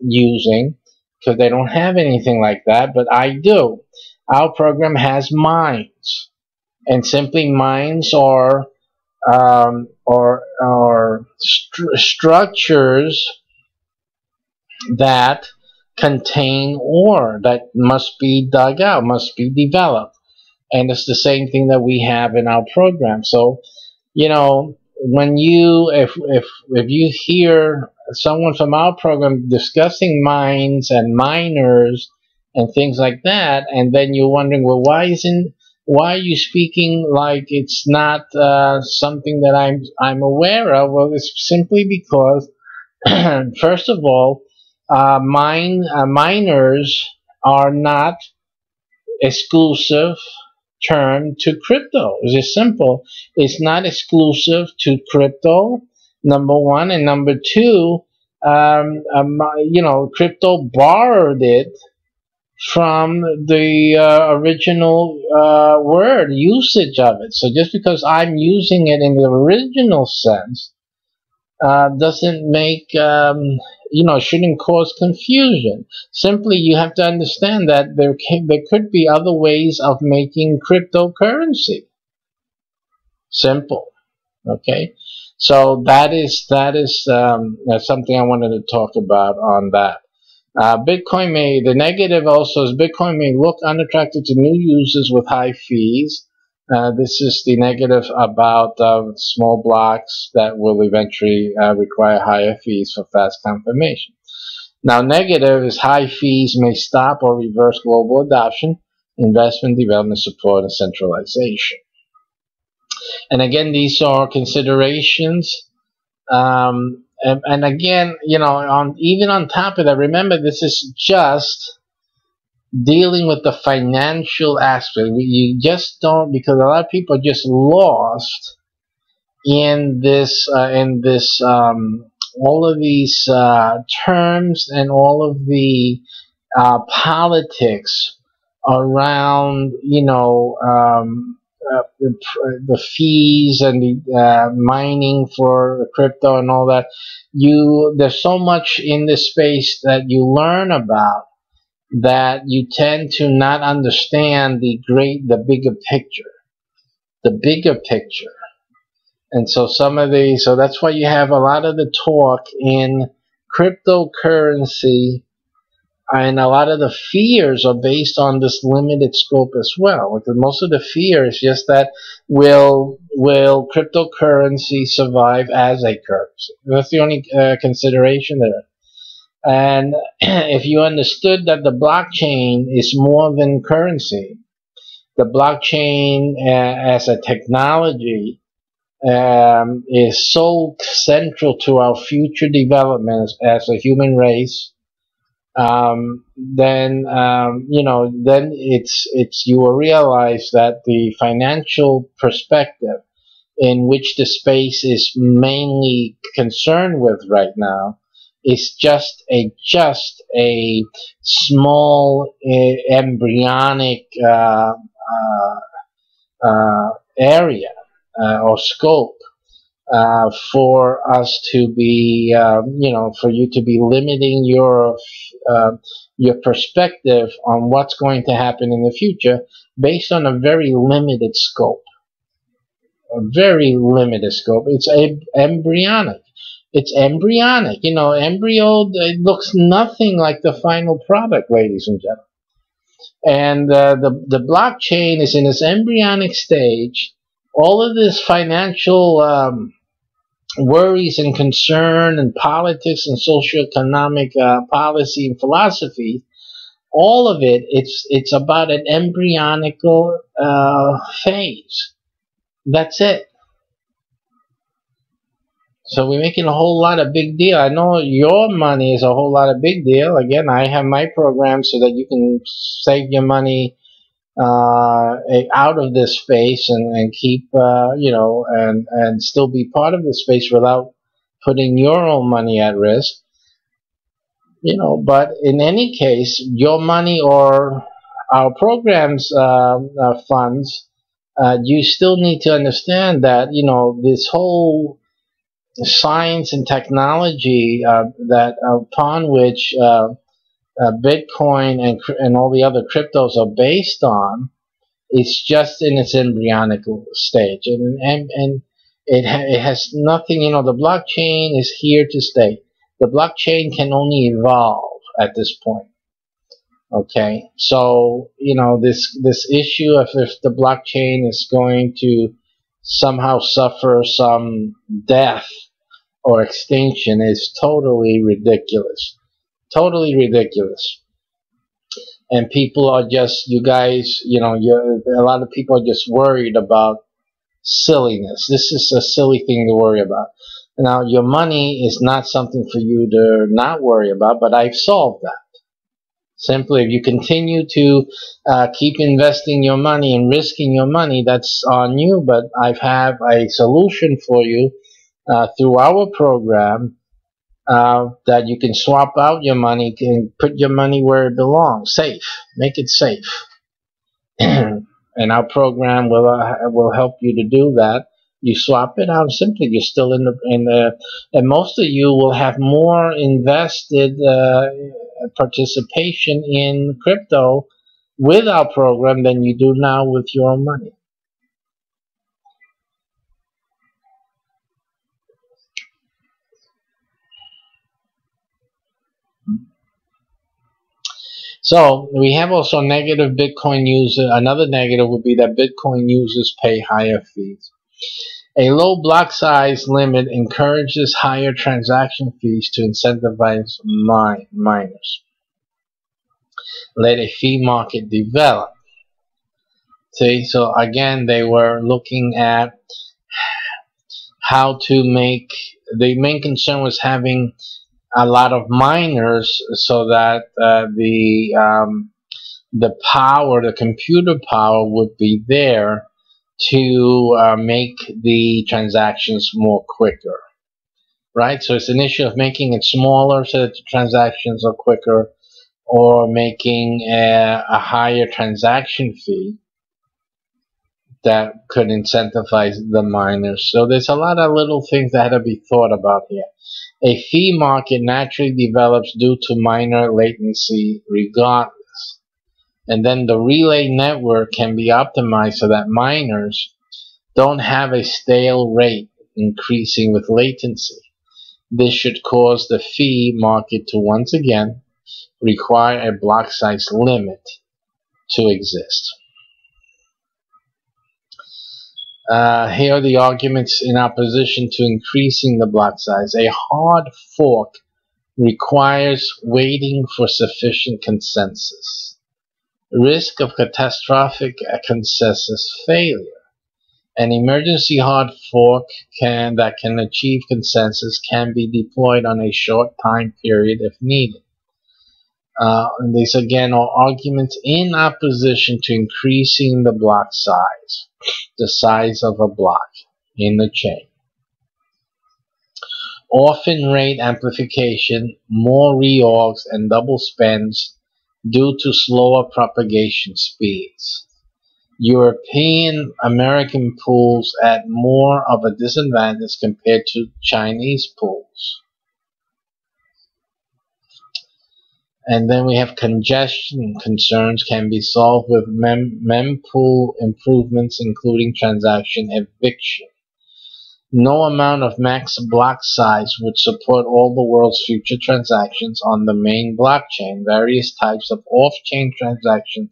using, because they don't have anything like that, but I do. Our program has mines, and simply mines are structures that contain ore that must be dug out, must be developed. And it's the same thing that we have in our program. So, you know, when if you hear someone from our program discussing mines and miners and things like that, and then you're wondering, well, why are you speaking like it's not something that I'm aware of? Well, it's simply because, first of all, miners are not exclusive term to crypto. It's just simple. It's not exclusive to crypto, number one, and number two, you know, crypto borrowed it from the original word usage of it. So just because I'm using it in the original sense doesn't make you know, shouldn't cause confusion. Simply, you have to understand that there could be other ways of making cryptocurrency. Simple. Okay, so that's something I wanted to talk about on that. The negative also is Bitcoin may look unattractive to new users with high fees. This is the negative about small blocks that will eventually require higher fees for fast confirmation. Now, negative is high fees may stop or reverse global adoption, investment, development, support, and centralization. And again, these are considerations. And again, you know, even on top of that, remember this is just dealing with the financial aspect. You just don't, because a lot of people are just lost in this all of these terms and all of the politics around, you know, the fees and the mining for crypto and all that. There's so much in this space that you learn about that you tend to not understand the bigger picture. The bigger picture. And so so that's why you have a lot of the talk in cryptocurrency, and a lot of the fears are based on this limited scope as well. Because most of the fear is just that will cryptocurrency survive as a currency? That's the only consideration there. And if you understood that the blockchain is more than currency, the blockchain as a technology is so central to our future developments as a human race, then you will realize that the financial perspective in which the space is mainly concerned with right now is just a small embryonic area or scope for us to be, for you to be limiting your perspective on what's going to happen in the future based on a very limited scope. A very limited scope. It's embryonic. It's embryonic. Embryo, it looks nothing like the final product, ladies and gentlemen. And the blockchain is in its embryonic stage. All of this financial worries and concern and politics and socioeconomic policy and philosophy, all of it's about an embryonic phase. That's it. So we're making a whole lot of big deal. I know your money is a whole lot of big deal. Again, I have my program so that you can save your money out of this space and keep, and still be part of the space without putting your own money at risk. But in any case, your money or our program's funds, you still need to understand that, this whole science and technology that upon which Bitcoin and all the other cryptos are based on, it's just in its embryonic stage, and it has nothing. The blockchain is here to stay. The blockchain can only evolve at this point. Okay, so this issue of if the blockchain is going to somehow suffer some death or extinction is totally ridiculous. Totally ridiculous. And people are just, you guys, a lot of people are just worried about silliness. This is a silly thing to worry about. Now, your money is not something for you to not worry about, but I've solved that. Simply, if you continue to keep investing your money and risking your money, that's on you, but I have a solution for you through our program that you can swap out your money and put your money where it belongs, safe. Make it safe. And our program will help you to do that. You swap it out simply. You're still in the and most of you will have more invested participation in crypto with our program than you do now with your own money. So we have also negative Bitcoin users. Another negative would be that Bitcoin users pay higher fees. A low block size limit encourages higher transaction fees to incentivize miners. Let a fee market develop. See, so again, they were looking at how to make, the main concern was having a lot of miners so that the power, the computer power would be there to make the transactions more quicker, right? So it's an issue of making it smaller so that the transactions are quicker, or making a higher transaction fee that could incentivize the miners. So there's a lot of little things that had to be thought about here. A fee market naturally develops due to miner latency regardless. And then the relay network can be optimized so that miners don't have a stale rate increasing with latency. This should cause the fee market to once again require a block size limit to exist. Here are the arguments in opposition to increasing the block size. A hard fork requires waiting for sufficient consensus. Risk of catastrophic consensus failure. An emergency hard fork that can achieve consensus can be deployed on a short time period if needed. And these again are arguments in opposition to increasing the block size, the size of a block in the chain. Orphan rate amplification, more reorgs and double spends due to slower propagation speeds. European American pools at more of a disadvantage compared to Chinese pools. And then we have congestion concerns can be solved with mempool improvements, including transaction eviction. No amount of max block size would support all the world's future transactions on the main blockchain. Various types of off-chain transactions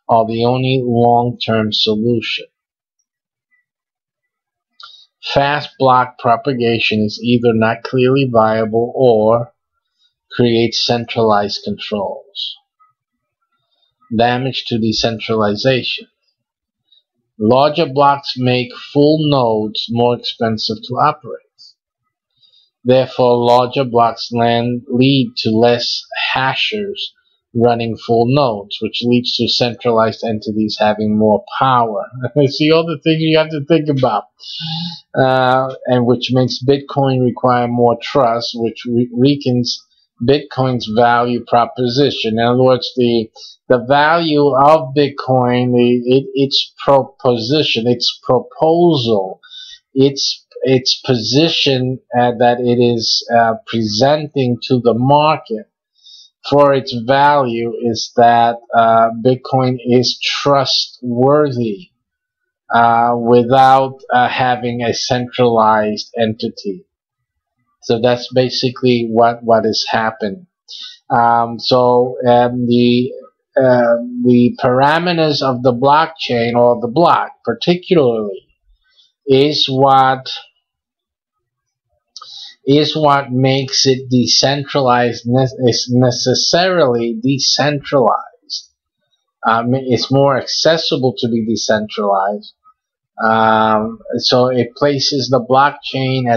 are the only long-term solution. Fast block propagation is either not clearly viable or creates centralized controls. Damage to decentralization. Larger blocks make full nodes more expensive to operate. Therefore, larger blocks lead to less hashers running full nodes, which leads to centralized entities having more power. See all the things you have to think about. And which makes Bitcoin require more trust, which weakens Bitcoin's value proposition. In other words, the value of Bitcoin, its proposition, its proposal, its position that it is presenting to the market for its value is that Bitcoin is trustworthy without having a centralized entity. So that's basically what has happened. The parameters of the blockchain, or the block particularly, is what makes it decentralized, is necessarily decentralized. It's more accessible to be decentralized. So it places the blockchain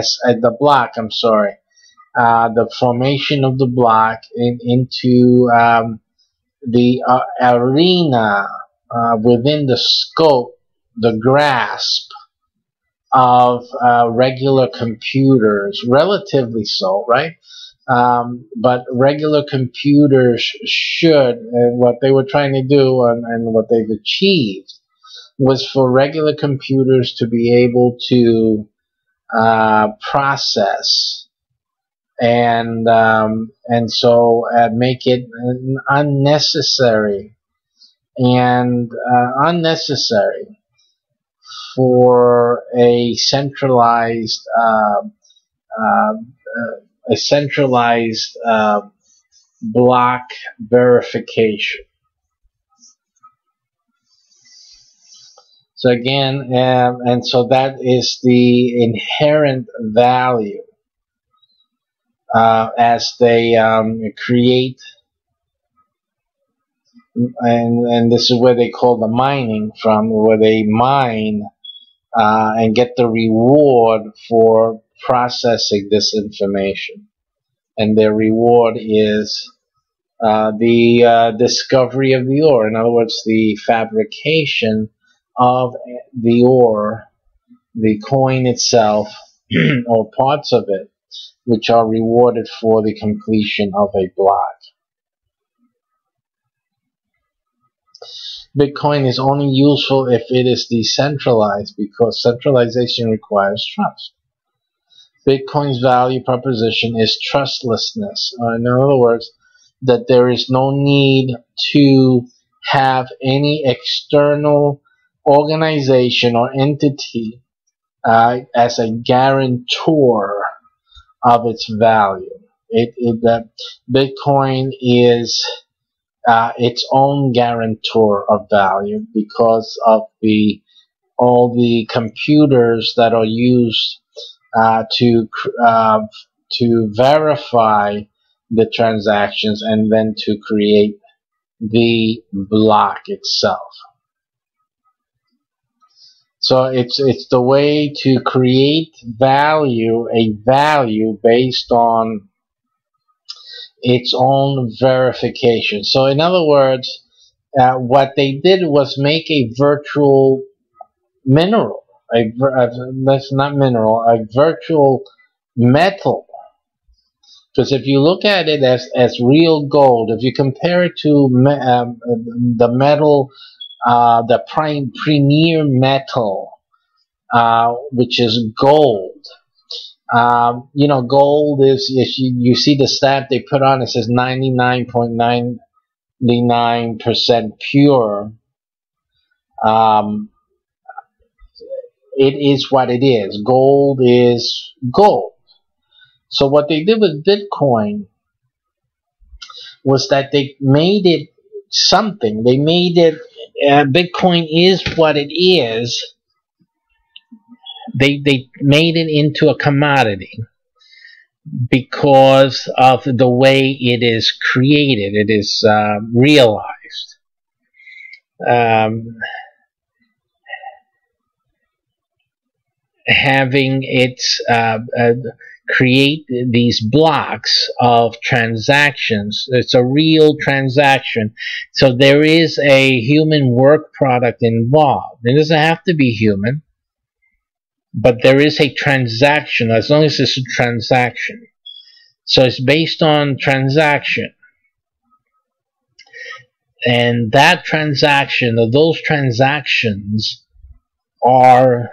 the formation of the block into the arena within the scope, the grasp of regular computers, relatively so, right? But regular computers should, what they were trying to do and what they've achieved was for regular computers to be able to process and so make it unnecessary for a centralized block verification. So again, and so that is the inherent value as they create, and this is where they call the mining from, where they mine and get the reward for processing this information. And their reward is the discovery of the ore. In other words, the fabrication of the ore, the coin itself, or parts of it, which are rewarded for the completion of a block. Bitcoin is only useful if it is decentralized, because centralization requires trust. Bitcoin's value proposition is trustlessness. In other words, that there is no need to have any external organization or entity as a guarantor of its value. Bitcoin is its own guarantor of value because of all the computers that are used to verify the transactions and then to create the block itself. So it's the way to create a value based on its own verification. So in other words, what they did was make a virtual mineral, that's not mineral, a virtual metal. Because if you look at it as real gold, if you compare it to the metal, the premier metal, which is gold. Gold is, if you see the stamp they put on, it says 99.99% pure. It is what it is. Gold is gold. So what they did with Bitcoin was that they made it something. They made it, Bitcoin is what it is. They made it into a commodity because of the way it is created. It is realized. Having its create these blocks of transactions. It's a real transaction. So there is a human work product involved. It doesn't have to be human, but there is a transaction, as long as it's a transaction. So it's based on transaction. And that transaction, or those transactions, are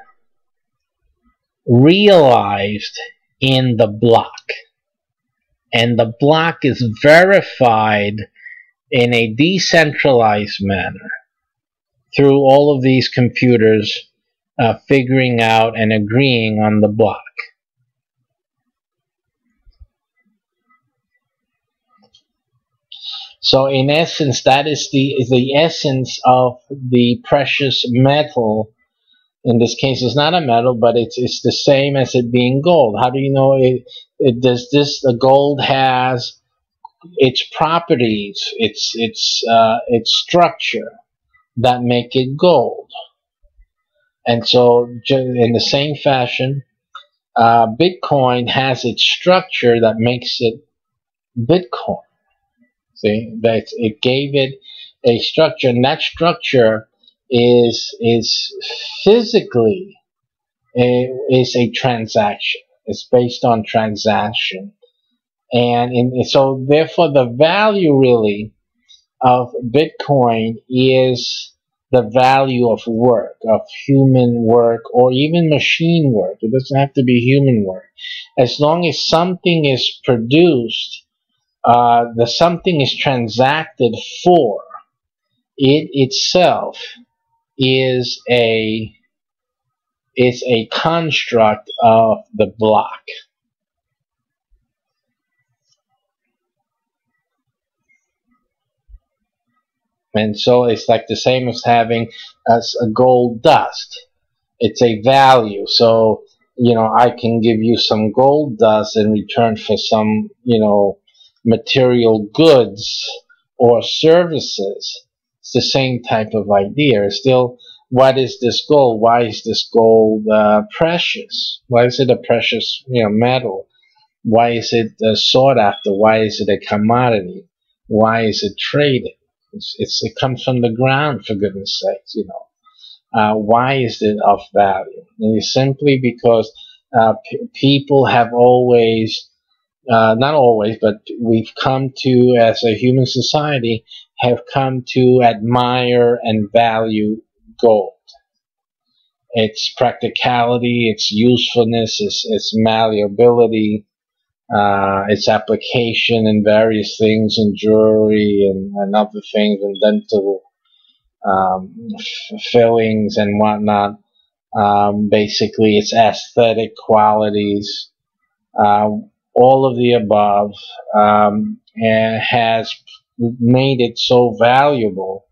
realized in the block. And the block is verified in a decentralized manner through all of these computers figuring out and agreeing on the block. So in essence, that is the essence of the precious metal. In this case, it's not a metal, but it's the same as it being gold. How do you know the gold has its properties, its structure that make it gold? And so, in the same fashion, Bitcoin has its structure that makes it Bitcoin. See, that it gave it a structure, and that structure is physically is a transaction. It's based on transaction, and so therefore the value really of Bitcoin is the value of work, of human work, or even machine work. It doesn't have to be human work. As long as something is produced, the something is transacted for, it itself is a construct of the block. And so it's like the same as having a gold dust. It's a value. So, I can give you some gold dust in return for some, material goods or services. It's the same type of idea. It's still, what is this gold? Why is this gold precious? Why is it a precious metal? Why is it sought after? Why is it a commodity? Why is it traded? It comes from the ground, for goodness sakes, why is it of value? And it's simply because people have always, not always, but we've come to, as a human society, have come to admire and value gold. Its practicality, its usefulness, its malleability, its application in various things, in jewelry and other things, and dental fillings and whatnot. Basically, its aesthetic qualities, uh, all of the above, and has made it so valuable,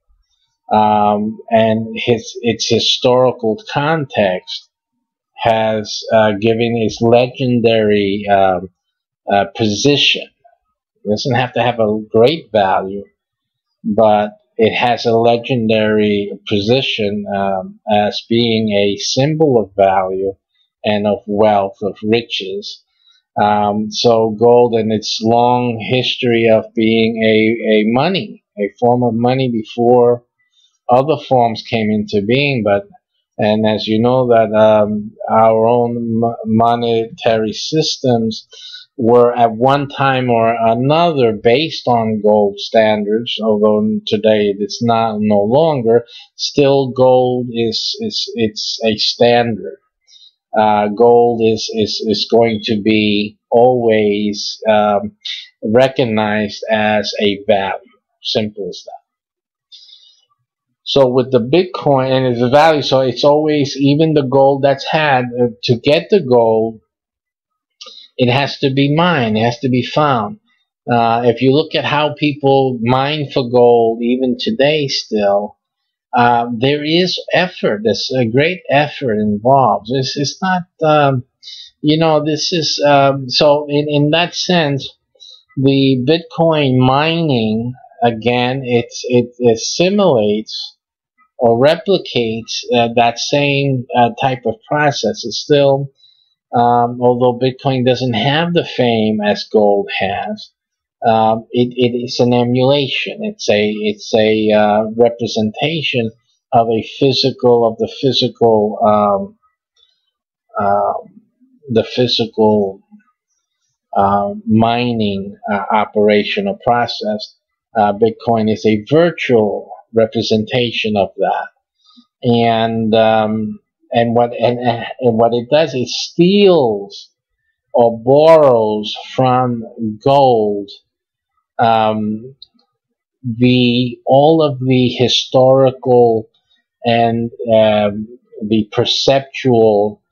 and its historical context has given its legendary position. It doesn't have to have a great value, but it has a legendary position as being a symbol of value and of wealth, of riches. So gold and its long history of being a money, a form of money before other forms came into being, and as you know that our own monetary systems were at one time or another based on gold standards, although today it's not no longer. Still, gold it's a standard. Gold is going to be always recognized as a value. Simple as that. So with the Bitcoin and its value, so it's always, even the gold that's had, to get the gold, it has to be mined, it has to be found. If you look at how people mine for gold, even today still, there is effort. There's a great effort involved. It's not, this is, so in that sense, the Bitcoin mining, again, it assimilates or replicates that same type of process. It's still, although Bitcoin doesn't have the fame as gold has, it is an emulation. It's a representation of the physical mining operation or process. Bitcoin is a virtual representation of that, and what it does, it steals or borrows from gold all of the historical and the perceptual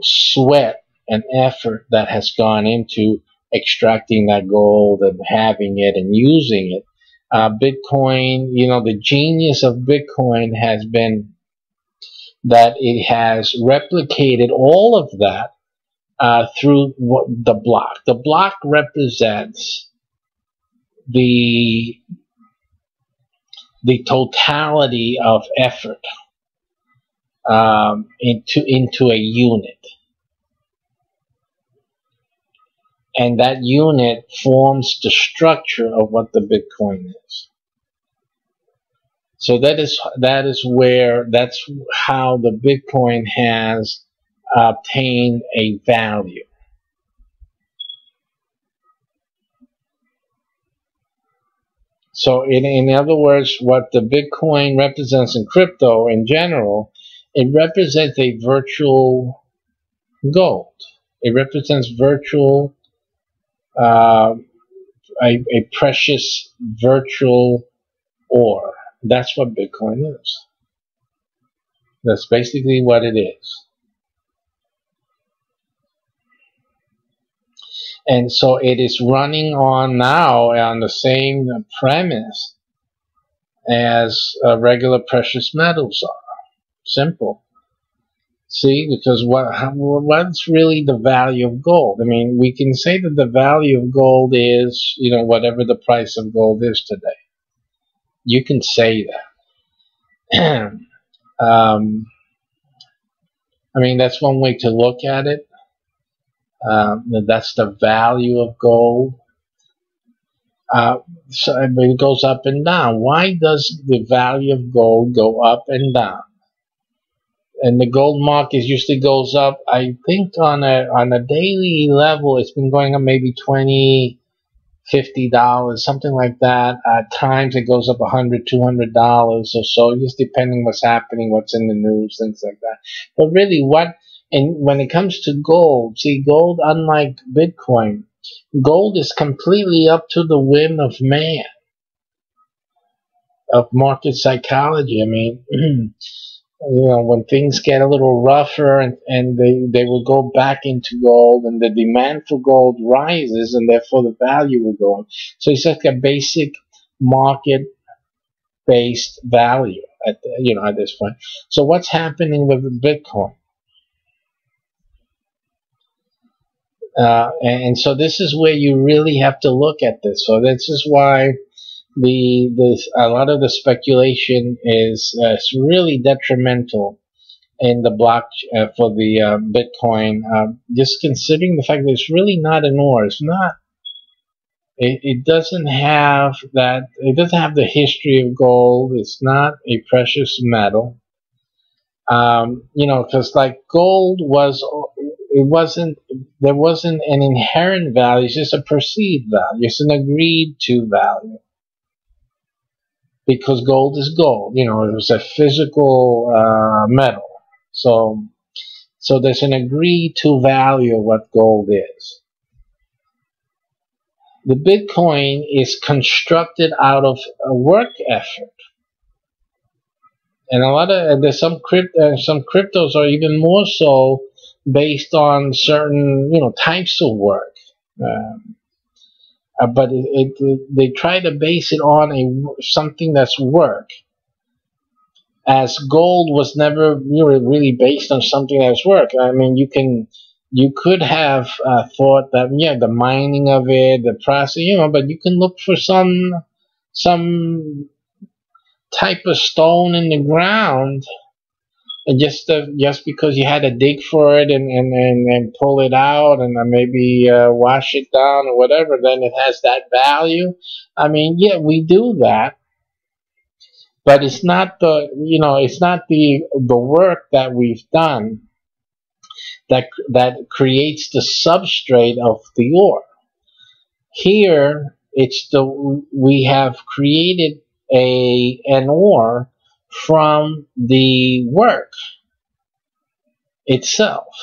sweat and effort that has gone into extracting that gold and having it and using it. Bitcoin, the genius of Bitcoin has been that it has replicated all of that through the block. The block represents the totality of effort into a unit. And that unit forms the structure of what the Bitcoin is. So that's how the Bitcoin has obtained a value. So in other words, what the Bitcoin represents in crypto in general, it represents a virtual gold. It represents virtual, a precious virtual ore. That's what Bitcoin is. That's basically what it is. And so it is running on now on the same premise as regular precious metals are. Simple. See, because what's really the value of gold? I mean, we can say that the value of gold is, whatever the price of gold is today. You can say that. I mean, that's one way to look at it. That's the value of gold. So it goes up and down. Why does the value of gold go up and down? And the gold market usually goes up. I think on a daily level, it's been going up maybe $20, $50, something like that. At times it goes up $100, $200 or so, just depending what's happening, what's in the news, things like that. But really, when it comes to gold, see, gold, unlike Bitcoin, gold is completely up to the whim of man, of market psychology. I mean, When things get a little rougher, and they will go back into gold, and the demand for gold rises, and therefore the value will go up. So it's like a basic market based value at this point. So what's happening with Bitcoin? And so this is where you really have to look at this. So this is why a lot of the speculation is really detrimental in the block for the Bitcoin. Just considering the fact that it's really not an ore. It's not. It doesn't have that. It doesn't have the history of gold. It's not a precious metal. Because like gold was, it wasn't. There wasn't an inherent value. It's just a perceived value. It's an agreed to value. Because gold is gold. It was a physical metal. So there's an agreed to value of what gold is. The Bitcoin is constructed out of a work effort, and there's some cryptos are even more so based on certain types of work. But they try to base it on something that's work. As gold was never really based on something that's work. I mean, you could have thought that the mining of it, the process, but you can look for some type of stone in the ground, and just because you had to dig for it and pull it out and maybe wash it down or whatever, then it has that value. I mean, yeah, we do that. But it's not the work that we've done that creates the substrate of the ore. Here, we have created an ore from the work itself.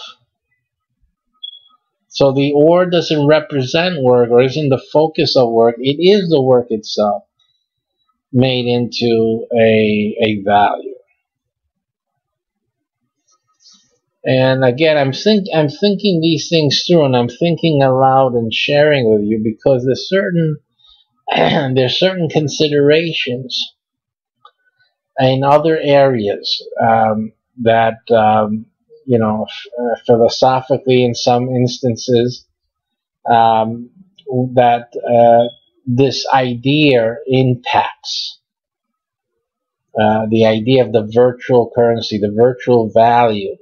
So the ore doesn't represent work or isn't the focus of work. It is the work itself made into a value. And again, I'm thinking these things through, and I'm thinking aloud and sharing with you because there's certain considerations in other areas that philosophically, in some instances, that this idea impacts the idea of the virtual currency, the virtual value,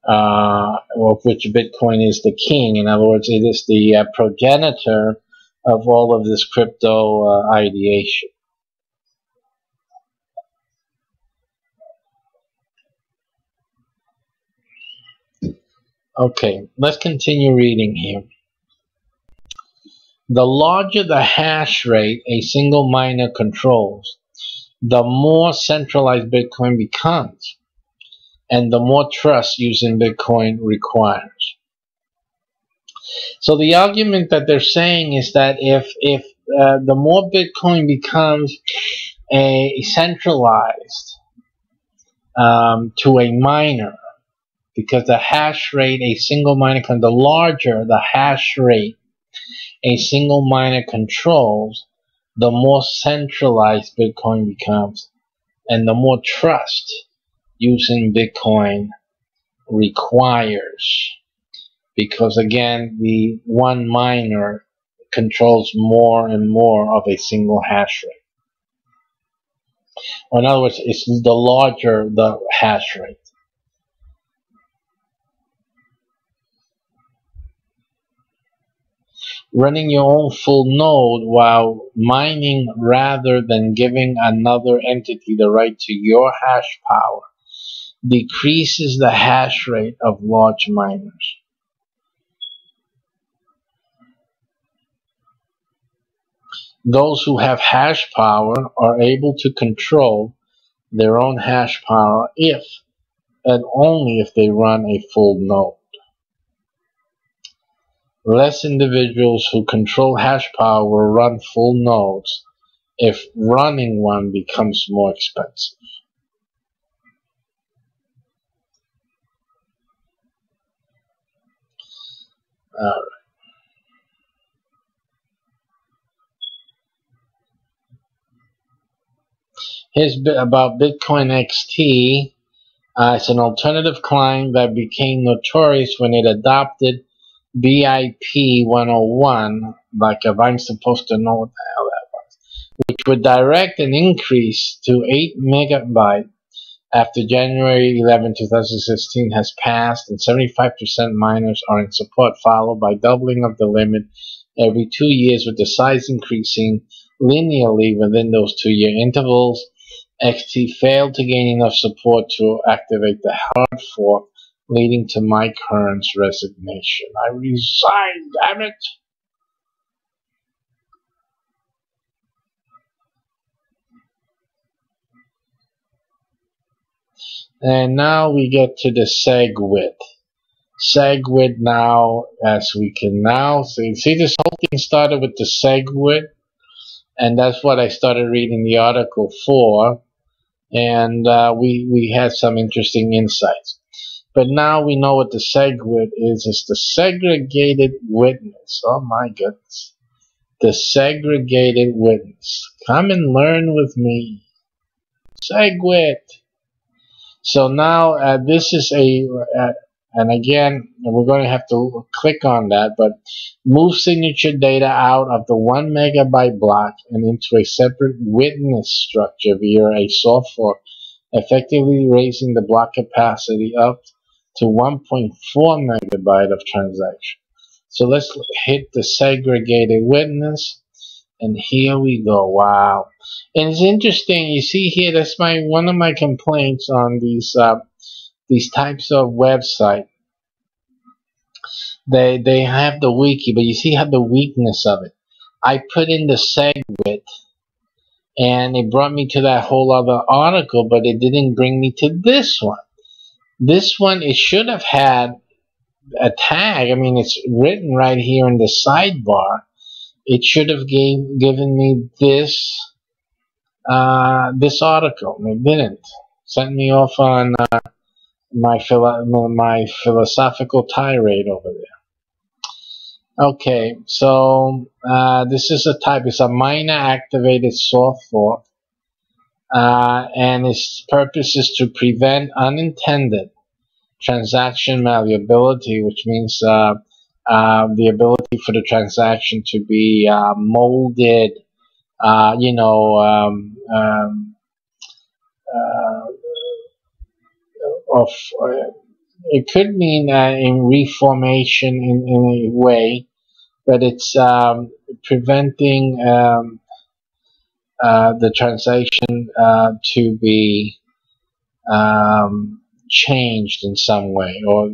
of which Bitcoin is the king. In other words, it is the progenitor of all of this crypto ideation. Okay, let's continue reading here. The larger the hash rate a single miner controls, the more centralized Bitcoin becomes, and the more trust using Bitcoin requires. So the argument that they're saying is that if the more Bitcoin becomes centralized to a miner, because the hash rate a single miner the larger the hash rate a single miner controls, the more centralized Bitcoin becomes, and the more trust using Bitcoin requires. Because again, the one miner controls more and more of a single hash rate. Or in other words, it's the larger the hash rate. Running your own full node while mining rather than giving another entity the right to your hash power decreases the hash rate of large miners. Those who have hash power are able to control their own hash power if and only if they run a full node. Less individuals who control hash power will run full nodes if running one becomes more expensive. Uh, Here's about Bitcoin XT. It's an alternative client that became notorious when it adopted BIP 101. Like, if I'm supposed to know what the hell that was, which would direct an increase to 8 megabyte after January 11, 2016 has passed, and 75% miners are in support, followed by doubling of the limit every 2 years, with the size increasing linearly within those 2-year intervals. XT failed to gain enough support to activate the hard fork, leading to Mike Hearn's resignation. I resign, damn it! And now we get to the SegWit. SegWit now, as we can now see this whole thing started with the SegWit, and that's what I started reading the article for, and we had some interesting insights. But now we know what the SegWit is. It's the segregated witness. Oh my goodness. The segregated witness. Come and learn with me. SegWit. So now this is and again, we're going to have to click on that, but move signature data out of the 1 megabyte block and into a separate witness structure via a soft fork, effectively raising the block capacity up to 1.4 megabyte of transaction. So let's hit the segregated witness, and here we go. Wow. And it's interesting, you see here, that's one of my complaints on these types of website. They have the wiki, but you see how the weakness of it. I put in the SegWit, and it brought me to that whole other article, but it didn't bring me to this one. This one, it should have had a tag. I mean, it's written right here in the sidebar. It should have given me this this article. It didn't. Sent me off on my philosophical tirade over there. Okay, so this is a type. It's a miner activated soft fork, and its purpose is to prevent unintended transaction malleability, which means the ability for the transaction to be molded, it could mean in reformation in a way, but it's preventing the transaction to be changed in some way, or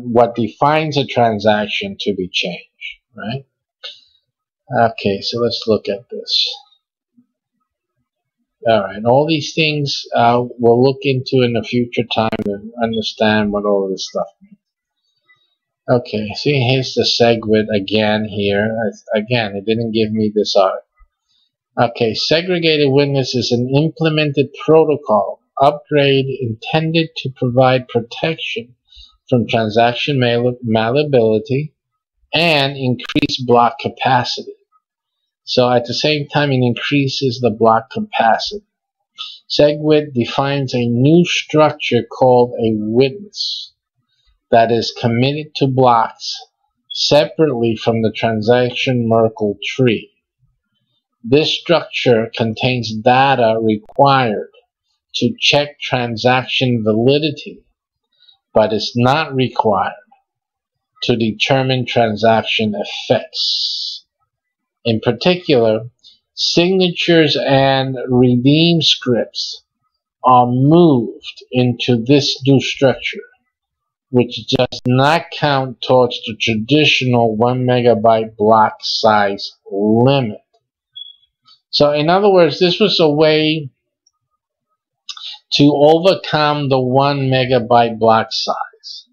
what defines a transaction to be changed, right? Okay, so let's look at this. Alright, all these things we'll look into in a future time to understand what all this stuff means. Okay, see, here's the SegWit again here. Again, it didn't give me this article. Okay, segregated witness is an implemented protocol upgrade intended to provide protection from transaction malleability and increase block capacity. So at the same time, it increases the block capacity. SegWit defines a new structure called a witness that is committed to blocks separately from the transaction Merkle tree. This structure contains data required to check transaction validity, but is not required to determine transaction effects. In particular, signatures and redeem scripts are moved into this new structure, which does not count towards the traditional 1 megabyte block size limit. So in other words, this was a way to overcome the 1 megabyte block size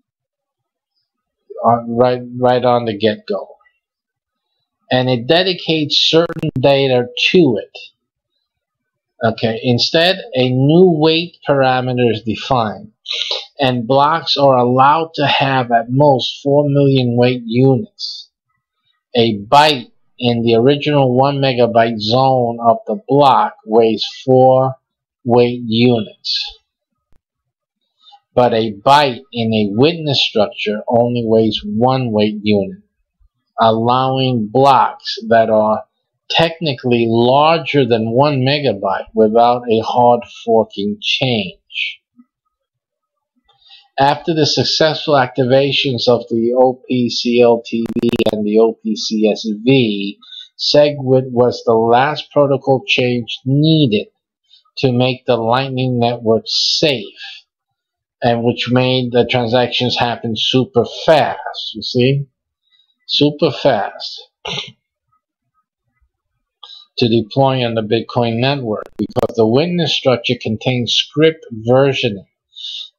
right on the get-go. And it dedicates certain data to it. Okay, instead, a new weight parameter is defined and blocks are allowed to have at most 4 million weight units. A byte in the original 1 megabyte zone of the block weighs 4 weight units, but a byte in a witness structure only weighs 1 weight unit, allowing blocks that are technically larger than 1 megabyte without a hard forking change. After the successful activations of the OPCLTV and the OPCSV, SegWit was the last protocol change needed to make the Lightning Network safe, and which made the transactions happen super fast, you see? Super fast to deploy on the Bitcoin network, because the witness structure contains script versioning.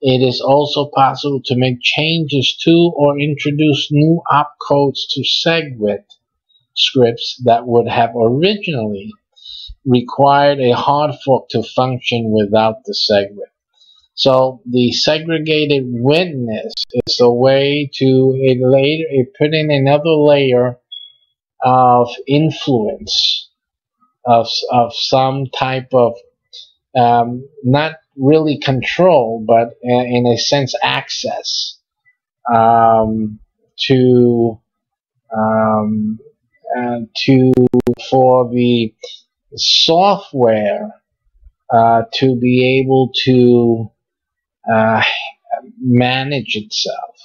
It is also possible to make changes to or introduce new opcodes to SegWit scripts that would have originally required a hard fork to function without the SegWit. So the segregated witness is a way to put in another layer of influence of some type of not really control, but in a sense access to for the software to be able to manage itself,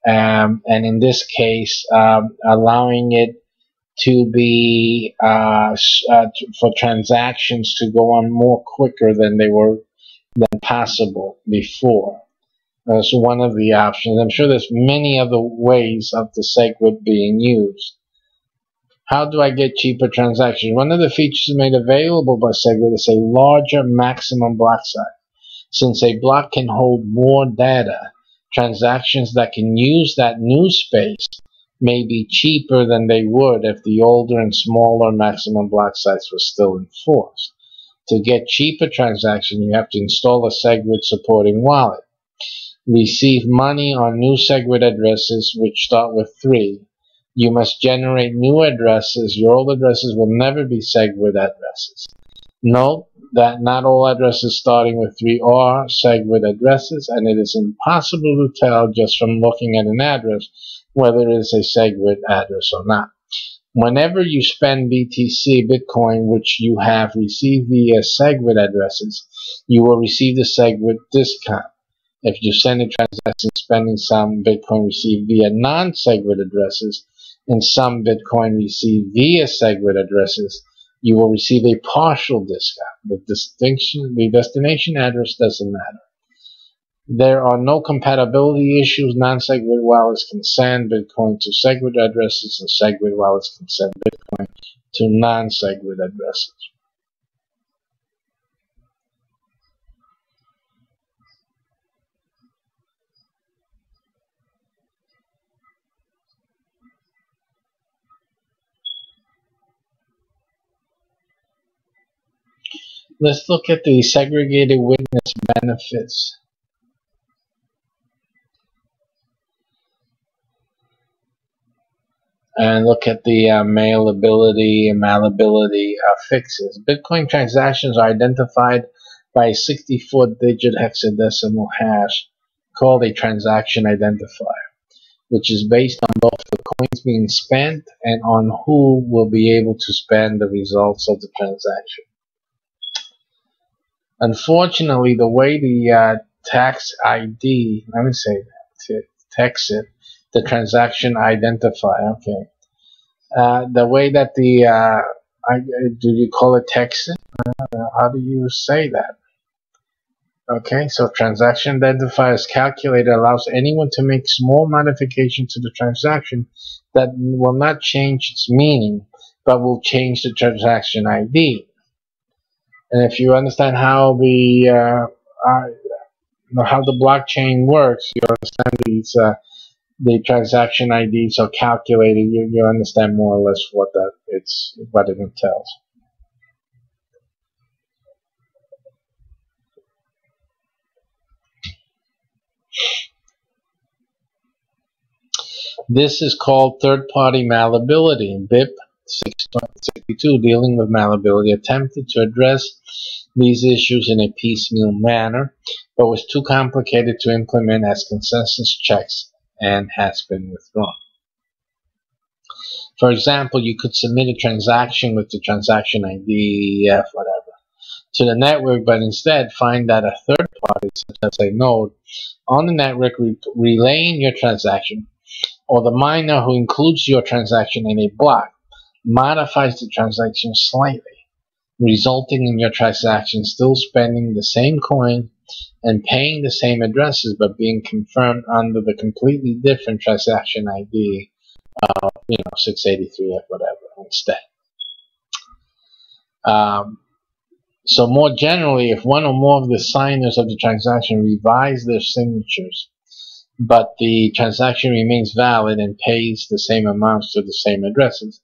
and in this case allowing it to be for transactions to go on more quicker than possible before. That's one of the options. I'm sure there's many other ways of the SegWit being used. How do I get cheaper transactions? One of the features made available by SegWit is a larger maximum block size. Since a block can hold more data, transactions that can use that new space may be cheaper than they would if the older and smaller maximum block size was still in force. To get cheaper transactions, you have to install a SegWit supporting wallet, receive money on new SegWit addresses, which start with 3. You must generate new addresses. Your old addresses will never be SegWit addresses. Note that not all addresses starting with 3 are SegWit addresses, and it is impossible to tell just from looking at an address whether it is a SegWit address or not. Whenever you spend BTC, Bitcoin, which you have received via SegWit addresses, you will receive the SegWit discount. If you send a transaction spending some Bitcoin received via non-SegWit addresses and some Bitcoin received via SegWit addresses, you will receive a partial discount. The destination address doesn't matter. There are no compatibility issues. Non-SegWit wallets can send Bitcoin to SegWit addresses, and SegWit wallets can send Bitcoin to non-SegWit addresses. Let's look at the segregated witness benefits. And look at the mailability and malleability fixes. Bitcoin transactions are identified by a 64-digit hexadecimal hash called a transaction identifier, which is based on both the coins being spent and on who will be able to spend the results of the transaction. Unfortunately, the way the tax ID, let me say that, text it, the transaction identifier, okay. The way that do you call it text? How do you say that? Okay, so transaction identifier is calculated, allows anyone to make small modifications to the transaction that will not change its meaning, but will change the transaction ID. And if you understand how the blockchain works, you understand these the transaction IDs are calculated. You understand more or less what it entails. This is called third-party malleability. BIP 662, dealing with malleability, attempted to address these issues in a piecemeal manner, but was too complicated to implement as consensus checks and has been withdrawn. For example, you could submit a transaction with the transaction ID, whatever, to the network, but instead find that a third party, such as a node, on the network relaying your transaction, or the miner who includes your transaction in a block, modifies the transaction slightly, resulting in your transaction still spending the same coin and paying the same addresses, but being confirmed under the completely different transaction ID, 683F whatever instead. So more generally, if one or more of the signers of the transaction revise their signatures, but the transaction remains valid and pays the same amounts to the same addresses,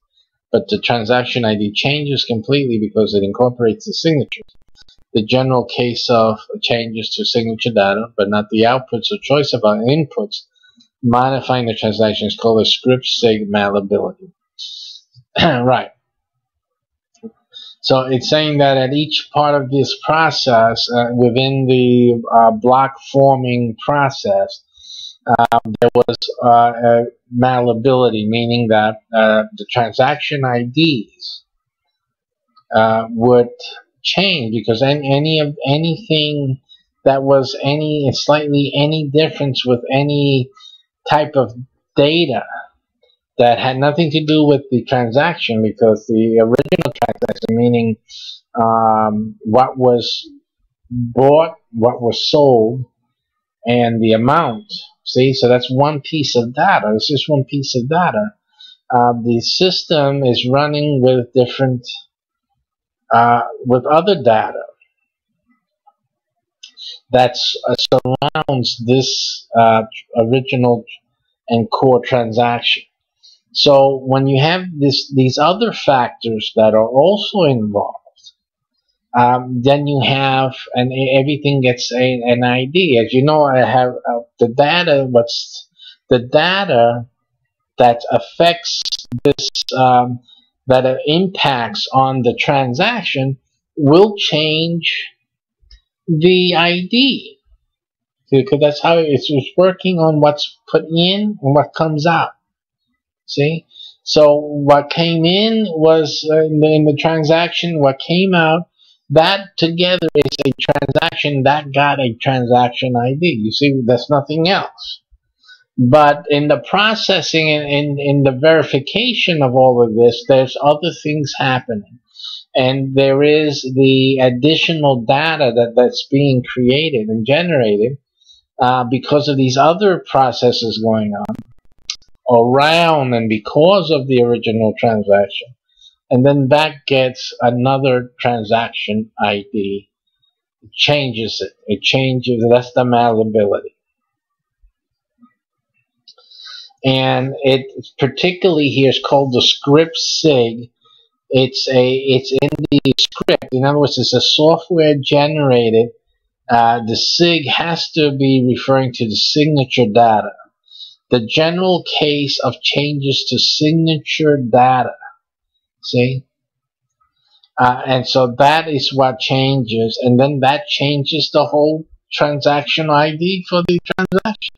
but the transaction ID changes completely because it incorporates the signatures. The general case of changes to signature data, but not the outputs or choice of our inputs, modifying the transaction is called a script sig malleability. Right. So it's saying that at each part of this process, within the block forming process, there was malleability, meaning that the transaction IDs would change because anything that was any difference with any type of data that had nothing to do with the transaction, because the original transaction, meaning what was bought, what was sold, and the amount. See, so that's one piece of data. It's just one piece of data. The system is running with different, with other data that surrounds this original and core transaction. So when you have these other factors that are also involved, then you have, and everything gets an ID. As you know, I have the data. What's the data that affects this, that impacts on the transaction, will change the ID, because that's how it's working on what's put in and what comes out. See, so what came in was in the transaction, what came out, that together is a transaction that got a transaction ID. You see, that's nothing else. But in the processing and in the verification of all of this, there's other things happening. And there is the additional data that's being created and generated because of these other processes going on around and because of the original transaction. And then that gets another transaction ID. It changes it. It changes. That's the malleability. And it particularly here is called the script sig. It's in the script. In other words, it's a software generated. The sig has to be referring to the signature data. The general case of changes to signature data. See? And so that is what changes, and then that changes the whole transaction ID for the transaction.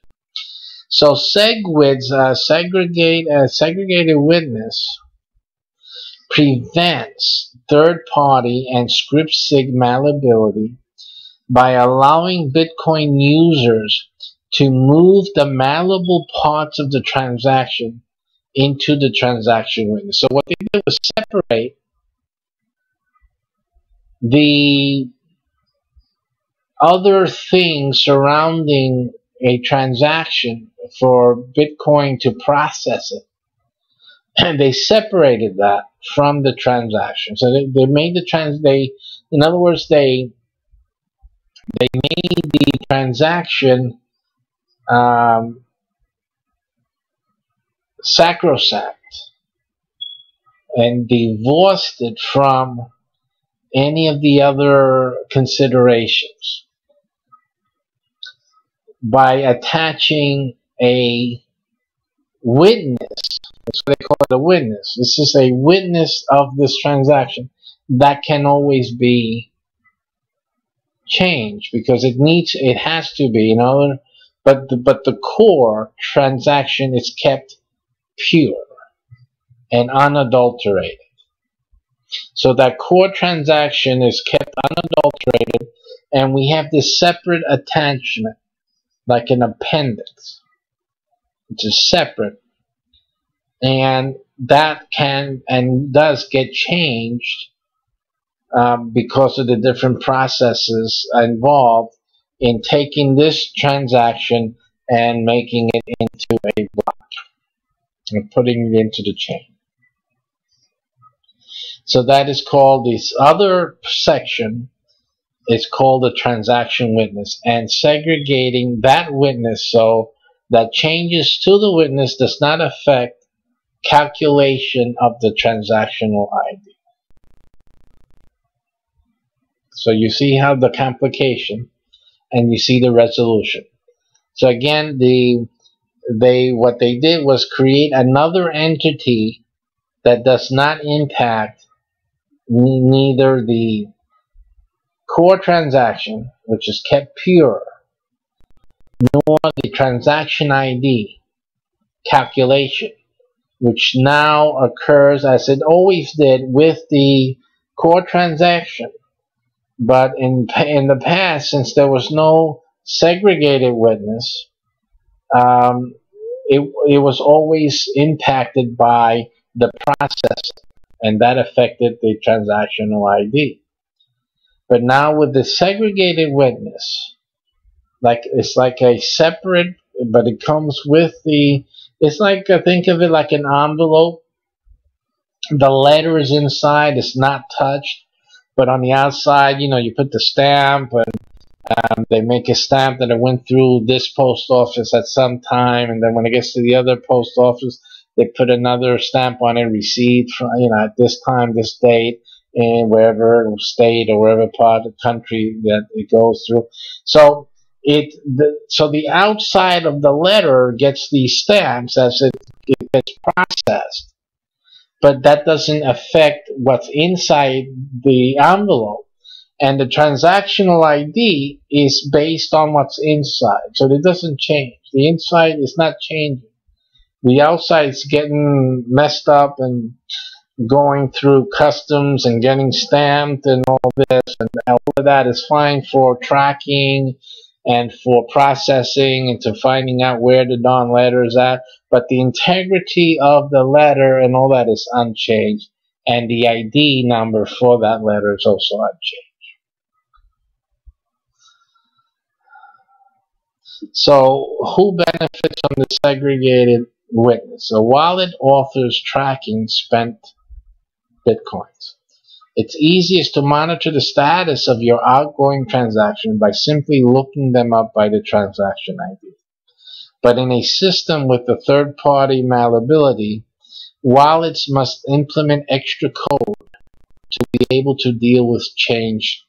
So SegWits, segregated witness, prevents third-party and script sig malleability by allowing Bitcoin users to move the malleable parts of the transaction into the transaction witness. So what they did was separate the other things surrounding a transaction for Bitcoin to process it. And they separated that from the transaction. So they made the in other words, they made the transaction sacrosanct and divorced it from any of the other considerations. by attaching a witness. That's what they call it, a witness. This is a witness of this transaction that can always be changed because it has to be, but the core transaction is kept pure and unadulterated. So that core transaction is kept unadulterated, and we have this separate attachment, like an appendix, which is separate, and that can and does get changed because of the different processes involved in taking this transaction and making it into a block and putting it into the chain. So that is called, this other section is called the transaction witness, and segregating that witness so that changes to the witness does not affect calculation of the transactional ID. So you see how the complication, and you see the resolution. So again, what they did was create another entity that does not impact neither the core transaction, which is kept pure, nor the transaction ID calculation, which now occurs as it always did with the core transaction. But in the past, since there was no segregated witness, it was always impacted by the process, and that affected the transactional ID. But now with the segregated witness, it's like a separate, but it comes with it's like, think of it like an envelope. The letter is inside, it's not touched, but on the outside, you put the stamp, and they make a stamp that it went through this post office at some time, and then when it gets to the other post office, they put another stamp on it, received from, at this time, this date, in wherever state or wherever part of the country that it goes through. So the outside of the letter gets these stamps as it gets processed, but that doesn't affect what's inside the envelope. And the transactional ID is based on what's inside, so it doesn't change. The inside is not changing. The outside is getting messed up and going through customs and getting stamped and all this, and all of that is fine for tracking and for processing and to finding out where the darn letter is at, but the integrity of the letter and all that is unchanged, and the ID number for that letter is also unchanged. So who benefits from the segregated witness? A wallet author's tracking spent Bitcoins. It's easiest to monitor the status of your outgoing transaction by simply looking them up by the transaction ID. But in a system with a third-party malleability, wallets must implement extra code to be able to deal with changed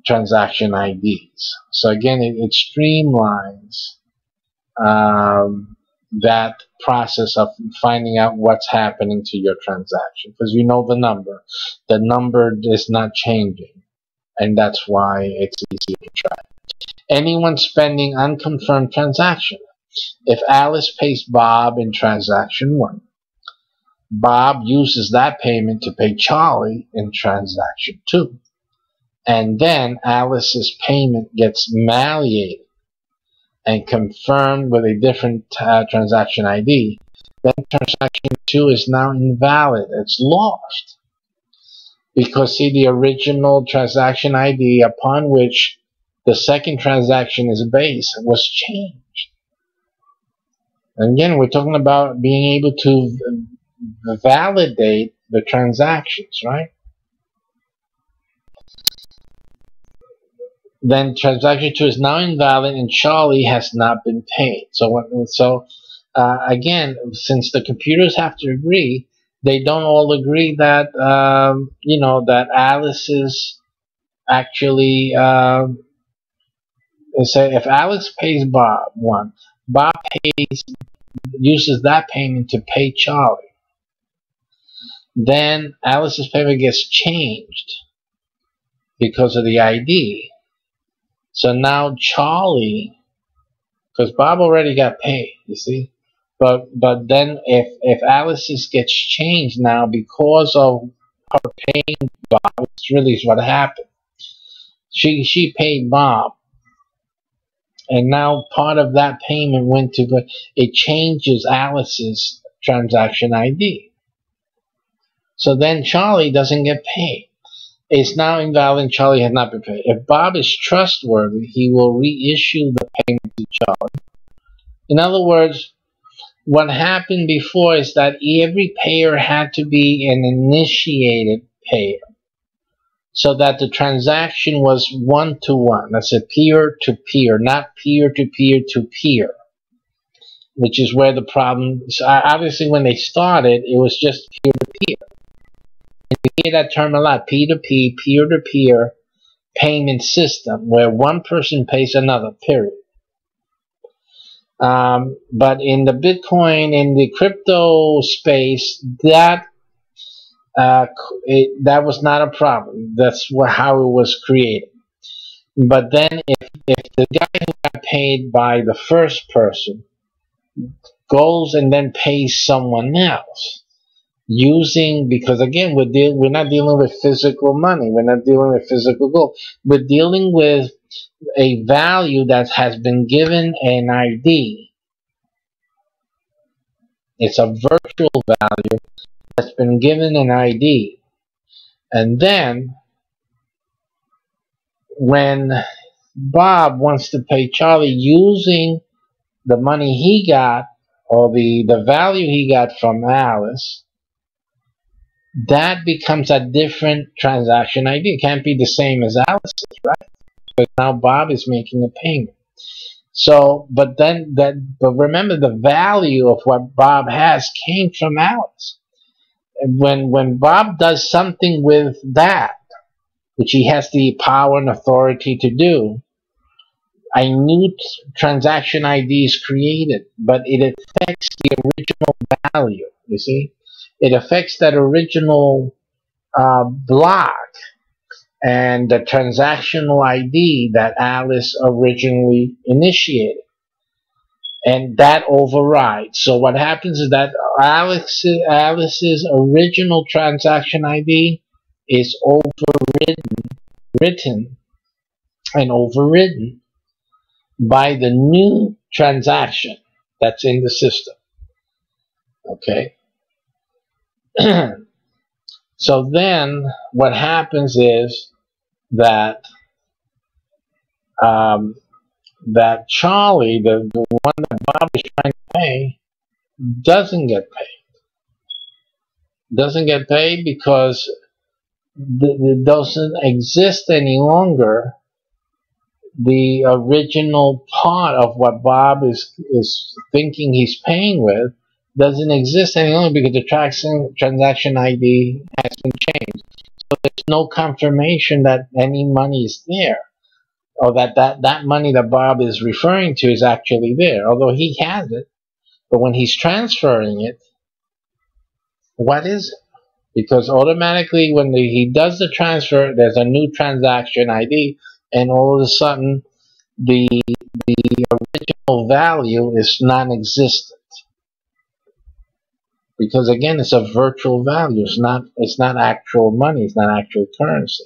transaction IDs. So again, it streamlines that process of finding out what's happening to your transaction, because you know the number is not changing, and that's why it's easier to track. Anyone spending unconfirmed transaction. If Alice pays Bob in transaction 1, Bob uses that payment to pay Charlie in transaction 2, and then Alice's payment gets malleated and confirmed with a different transaction ID, then transaction 2 is now invalid. It's lost. Because, see, the original transaction ID upon which the second transaction is based was changed. And again, we're talking about being able to validate the transactions, right? Then transaction 2 is now invalid and Charlie has not been paid. So again, since the computers have to agree, they don't all agree that that Alice is actually So if Alex pays Bob one, Bob uses that payment to pay Charlie. Then Alice's payment gets changed because of the ID. So now Charlie, because Bob already got paid, you see. But then if Alice's gets changed now because of her paying Bob, which really is what happened. She paid Bob, and now part of that payment went to, but it changes Alice's transaction ID. So then Charlie doesn't get paid. It's now invalid and Charlie has not been paid. If Bob is trustworthy, he will reissue the payment to Charlie. In other words, what happened before is that every payer had to be an initiated payer, so that the transaction was one-to-one. That's a peer-to-peer, not peer-to-peer-to-peer, which is where the problem is. Obviously, when they started, it was just peer-to-peer. And you hear that term a lot, P2P, peer-to-peer payment system, where one person pays another, period. But in the Bitcoin, in the crypto space, that was not a problem. That's how it was created. But then if the guy who got paid by the first person goes and then pays someone else, because again, we're not dealing with physical money, we're not dealing with physical gold, we're dealing with a value that has been given an ID. It's a virtual value that's been given an ID. And then when Bob wants to pay Charlie using the money he got, or the value he got from Alice, that becomes a different transaction ID. It can't be the same as Alice's, right? But now Bob is making a payment. So, but remember, the value of what Bob has came from Alice. When Bob does something with that, which he has the power and authority to do, a new transaction ID is created, but it affects the original value, you see? It affects that original block and the transactional ID that Alice originally initiated. And that overrides. So what happens is that Alice's original transaction ID is written and overridden by the new transaction that's in the system. Okay. So then what happens is that that Charlie, the one that Bob is trying to pay, doesn't get paid. Doesn't get paid because it doesn't exist any longer. The original part of what Bob is thinking he's paying with doesn't exist any longer because the transaction ID has been changed. So there's no confirmation that any money is there, or that money that Bob is referring to is actually there, although he has it. But when he's transferring it, what is it? Because automatically when he does the transfer, there's a new transaction ID, and all of a sudden the original value is non-existent. Because again, it's a virtual value. It's not actual money. It's not actual currency.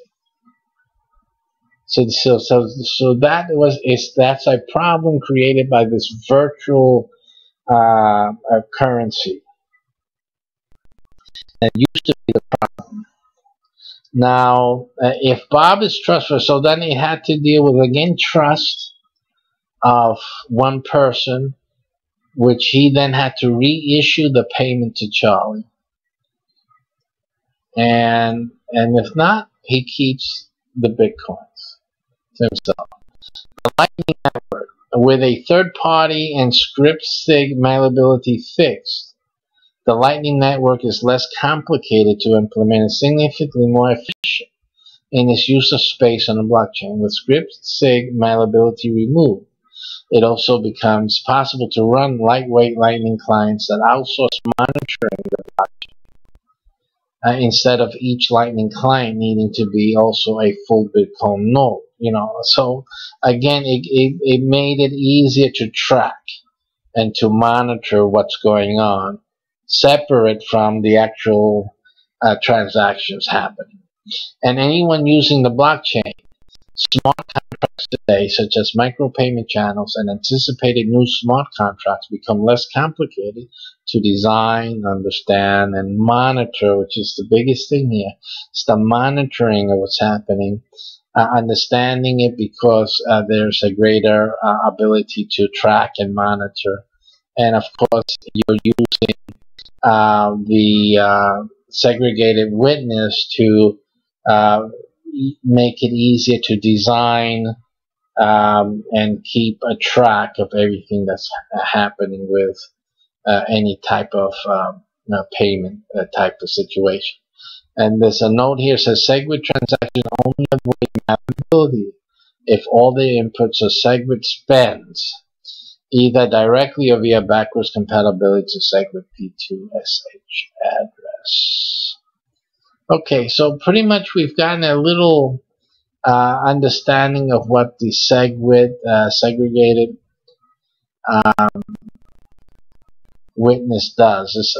So that's a problem created by this virtual currency. That used to be the problem. Now, if Bob is trustworthy, so then it had to deal with, again, trust of one person, which he then had to reissue the payment to Charlie. And if not, he keeps the Bitcoins to himself. The Lightning Network, with a third party and script sig malleability fixed, the Lightning Network is less complicated to implement and significantly more efficient. in its use of space on the blockchain. With script-sig malleability removed, it also becomes possible to run lightweight Lightning clients that outsource monitoring the blockchain, instead of each Lightning client needing to be also a full Bitcoin node. So again, it made it easier to track and to monitor what's going on, separate from the actual transactions happening. And anyone using the blockchain, smart contracts today, such as micropayment channels and anticipated new smart contracts, become less complicated to design, understand, and monitor, which is the biggest thing here. It's the monitoring of what's happening, understanding it, because there's a greater ability to track and monitor. And of course, you're using the segregated witness to make it easier to design and keep a track of everything that's happening with any type of payment type of situation. And there's a note here that says SegWit transactions only avoid mappability if all the inputs are SegWit spends, either directly or via backwards compatibility to SegWit P2SH address. Okay, so pretty much we've gotten a little understanding of what the SegWit segregated witness does.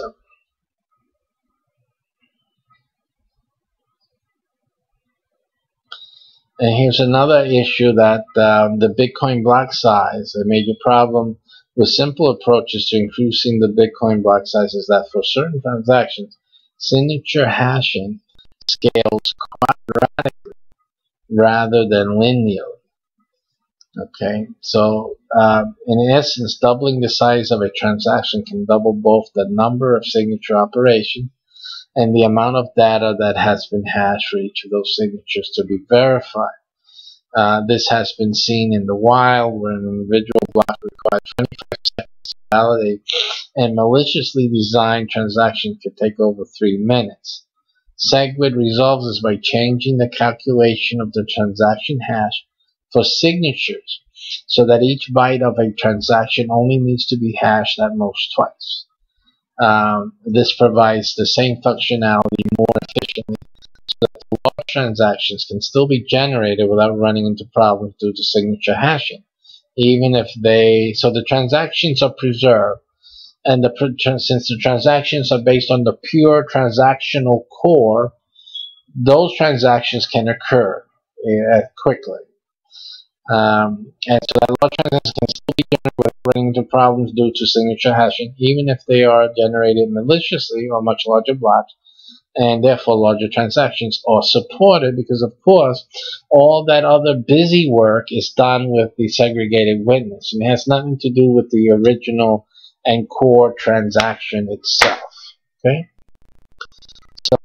And here's another issue that the Bitcoin block size, a major problem with simple approaches to increasing the Bitcoin block size, is that for certain transactions, signature hashing scales quadratically rather than linearly. Okay, so in essence, doubling the size of a transaction can double both the number of signature operations and the amount of data that has been hashed for each of those signatures to be verified. This has been seen in the wild, where an individual block requires 25 seconds to validate, and maliciously designed transactions could take over 3 minutes. SegWit resolves this by changing the calculation of the transaction hash for signatures, so that each byte of a transaction only needs to be hashed at most twice. This provides the same functionality more efficiently, so that the large transactions can still be generated without running into problems due to signature hashing. Even if so the transactions are preserved, and since the transactions are based on the pure transactional core, those transactions can occur quickly. And so that large transactions can still be generated without running into problems due to signature hashing, even if they are generated maliciously or much larger blocks, and therefore larger transactions are supported, because of course all that other busy work is done with the segregated witness, and it has nothing to do with the original and core transaction itself. Okay, so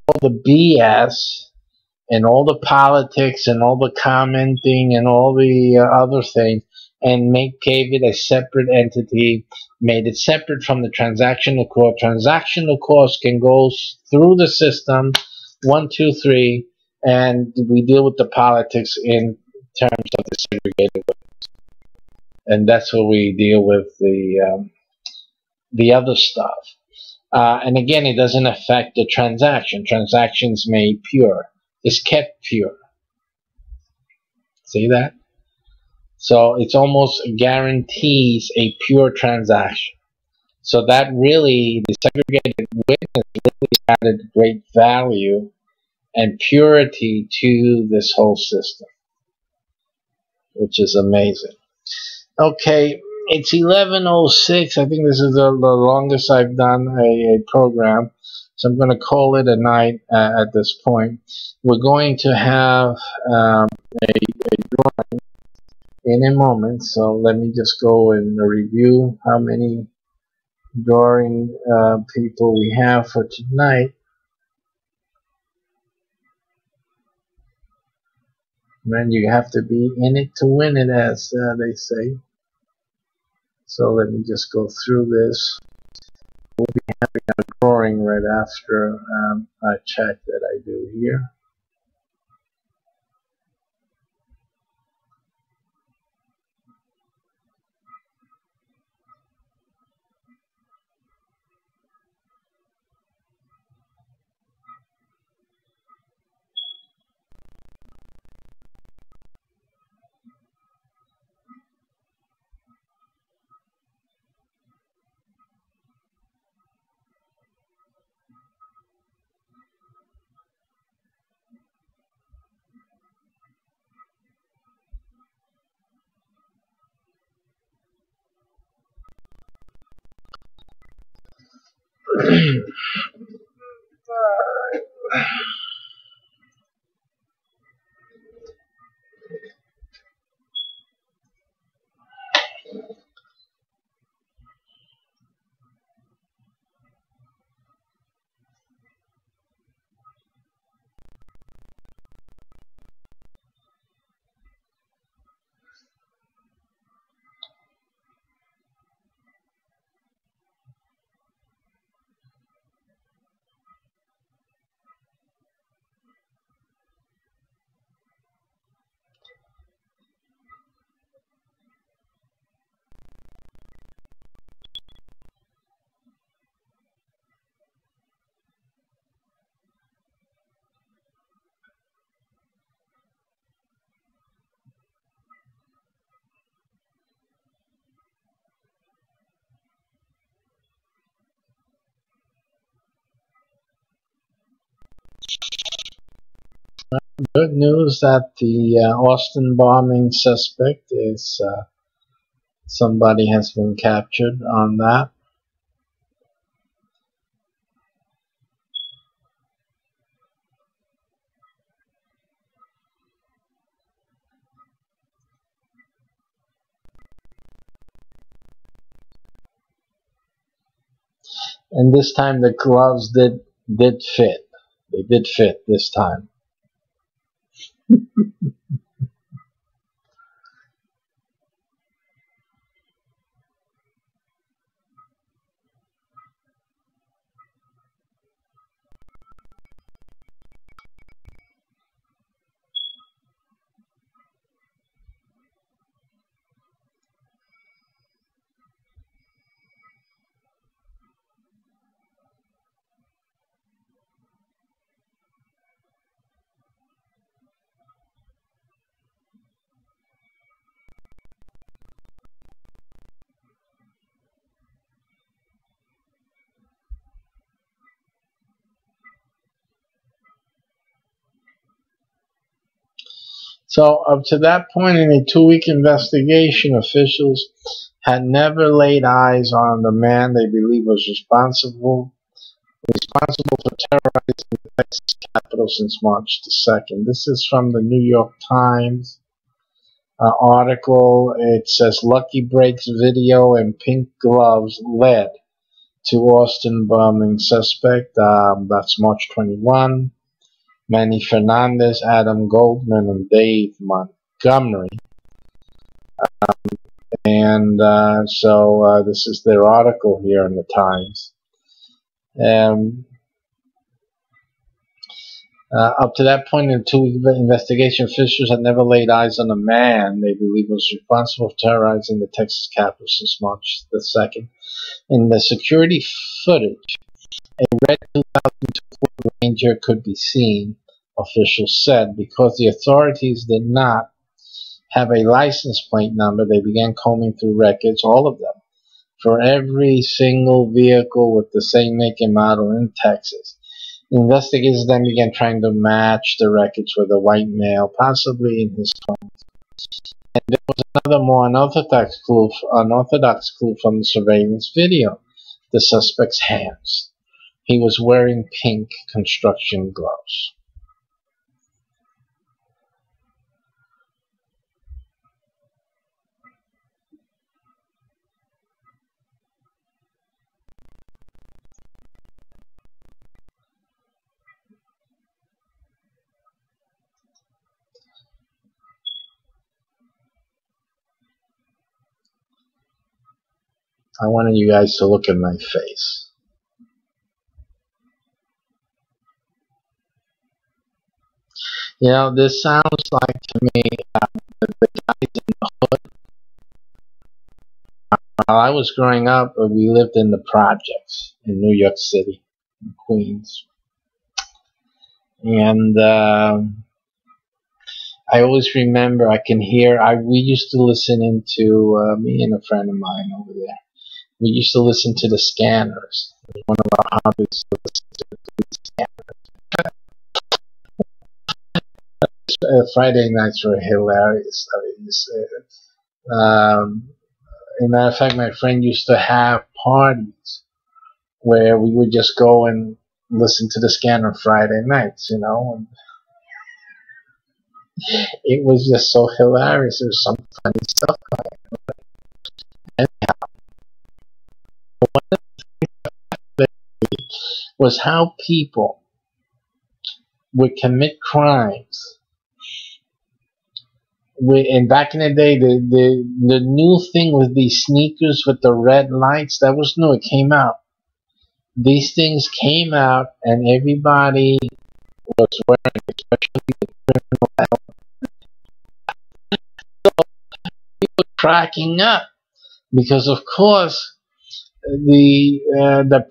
all the BS and all the politics and all the commenting and all the other things, and gave it a separate entity, made it separate from the transactional core. Transactional cores can go through the system, 1, 2, 3, and we deal with the politics in terms of the segregated witness. And that's where we deal with the other stuff. And again, it doesn't affect the transaction. Transactions made pure is kept pure. See that? So it's almost guarantees a pure transaction. So that really, the segregated witness really added great value and purity to this whole system, which is amazing. Okay, it's 11:06. I think this is the longest I've done a program. So I'm going to call it a night at this point. We're going to have a drawing in a moment. So let me just go and review how many drawing people we have for tonight. Man, you have to be in it to win it, as they say. So let me just go through this. We'll be having a drawing right after I check that I do here. Good news that the Austin bombing suspect is somebody has been captured on that. And this time the gloves did fit. They did fit this time. So up to that point in a 2-week investigation, officials had never laid eyes on the man they believe was responsible for terrorizing the Texas Capitol since March the 2nd. This is from the New York Times article. It says Lucky Breaks video and pink gloves led to Austin bombing suspect. That's March 21. Manny Fernandez, Adam Goldman, and Dave Montgomery. And so this is their article here in the Times. Up to that point in the 2-week investigation, officials had never laid eyes on a man they believe was responsible for terrorizing the Texas Capitol since March the 2nd. In the security footage, a red 2002 Ford Ranger could be seen, officials said. Because the authorities did not have a license plate number, they began combing through records, all of them, for every single vehicle with the same make and model in Texas. Investigators then began trying to match the records with a white male, possibly in his 20s. And there was another more unorthodox clue from the surveillance video: the suspect's hands. He was wearing pink construction gloves. I wanted you guys to look at my face. You know, this sounds like to me the guys in the hood. While I was growing up, we lived in the projects in New York City, in Queens. And I always remember, I can hear, we used to listen into, me and a friend of mine over there, we used to listen to the Scanners. One of our hobbies was to listen to the Scanners. Friday nights were hilarious. As a matter of fact, my friend used to have parties where we would just go and listen to the Scanner Friday nights, and it was just so hilarious. There was some funny stuff going on. Was how people would commit crimes. And back in the day, the new thing with these sneakers with the red lights, that was new. It came out. These things came out, and everybody was wearing, especially the criminal element. So people were cracking up because, of course, the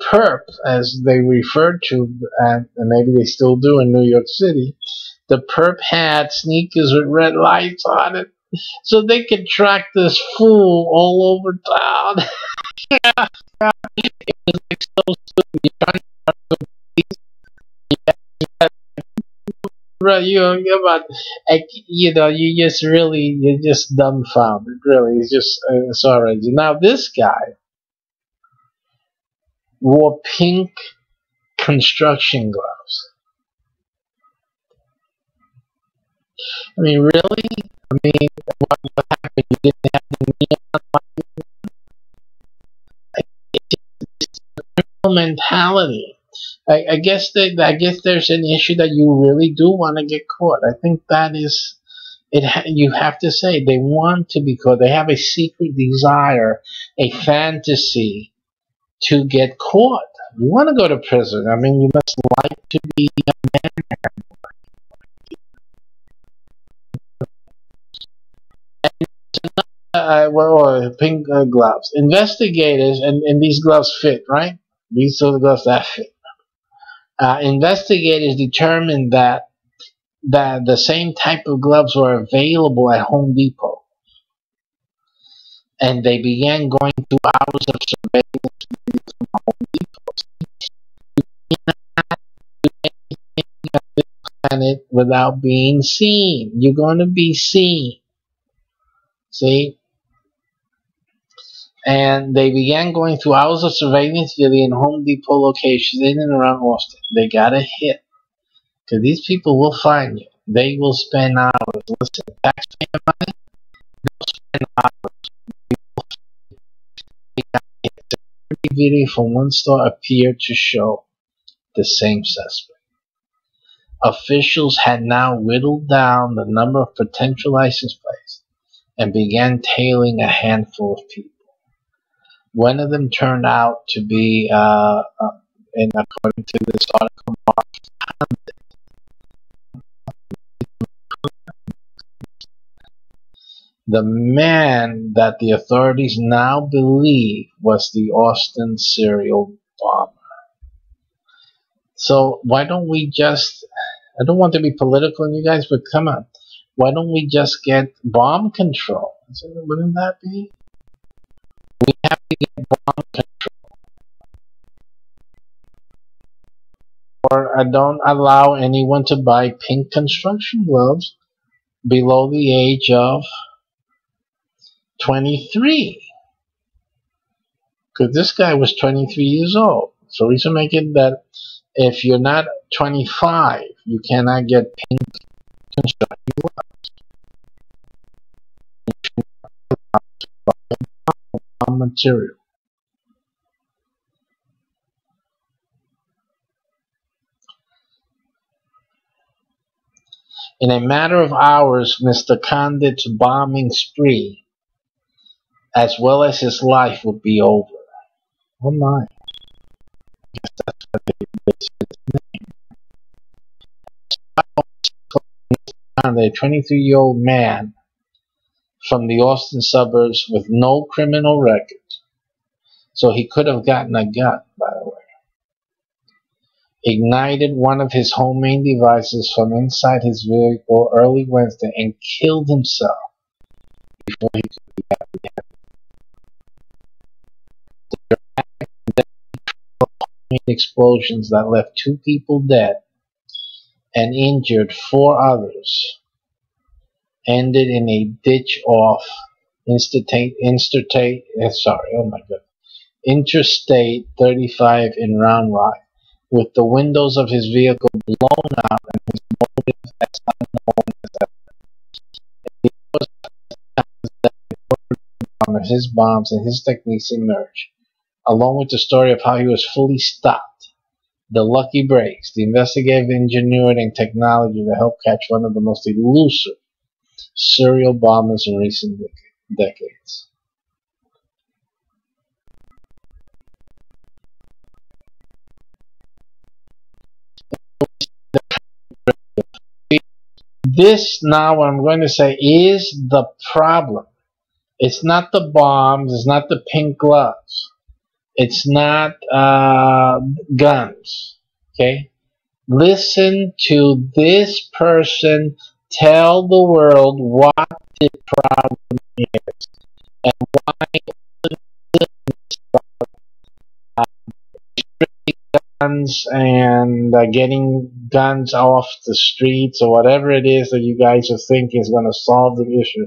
perp, as they referred to, and maybe they still do in New York City, the perp had sneakers with red lights on it, so they could track this fool all over town. It was like so stupid. You're trying to right, you're just dumbfounded. Really, it's alright. Now this guy wore pink construction gloves. I mean, really? I mean, what happened? You didn't have the neon mentality. I guess there's an issue that you really do want to get caught. I think that is it. You have to say they want to be caught. They have a secret desire, a fantasy to get caught. You want to go to prison. I mean, you must like to be a man. Pink gloves. Investigators, and these gloves fit, right? These are the gloves that fit. Investigators determined that the same type of gloves were available at Home Depot, and they began going through hours of surveillance from Home Depot. You cannot do anything on this planet without being seen. You're going to be seen. See? And they began going through hours of surveillance video in Home Depot locations in and around Austin. They got a hit. Because these people will find you. They will spend hours. Listen, taxpayer money, they'll spend hours. Every video from one store appeared to show the same suspect. Officials had now whittled down the number of potential license plates and began tailing a handful of people. One of them turned out to be, and according to this article, Mark Condit. The man that the authorities now believe was the Austin serial bomber. So why don't we just, I don't want to be political, you guys, but come on. Why don't we just get bomb control? Wouldn't that be? We have to get bomb control. Or don't allow anyone to buy pink construction gloves below the age of 23. Because this guy was 23 years old. So we should make it that if you're not 25, you cannot get pink construction gloves. Material. In a matter of hours, Mr. Condit's bombing spree, as well as his life, would be over. Oh my. I guess that's what they said his name. A 23-year-old man from the Austin suburbs with no criminal record. So he could have gotten a gun, by the way. Ignited one of his homemade devices from inside his vehicle early Wednesday and killed himself before he could be apprehended. Explosions that left 2 people dead and injured 4 others ended in a ditch off Interstate 35 in Round Rock, with the windows of his vehicle blown out and his motive as unknown as ever. It was his bombs and his techniques emerged, along with the story of how he was fully stopped. The lucky breaks, the investigative ingenuity and technology that helped catch one of the most elusive serial bombers in recent decades. This, now what I'm going to say, is the problem. It's not the bombs, it's not the pink gloves, it's not guns. Okay? Listen to this person tell the world what the problem is and why guns and getting guns off the streets or whatever it is that you guys are thinking is going to solve the issue.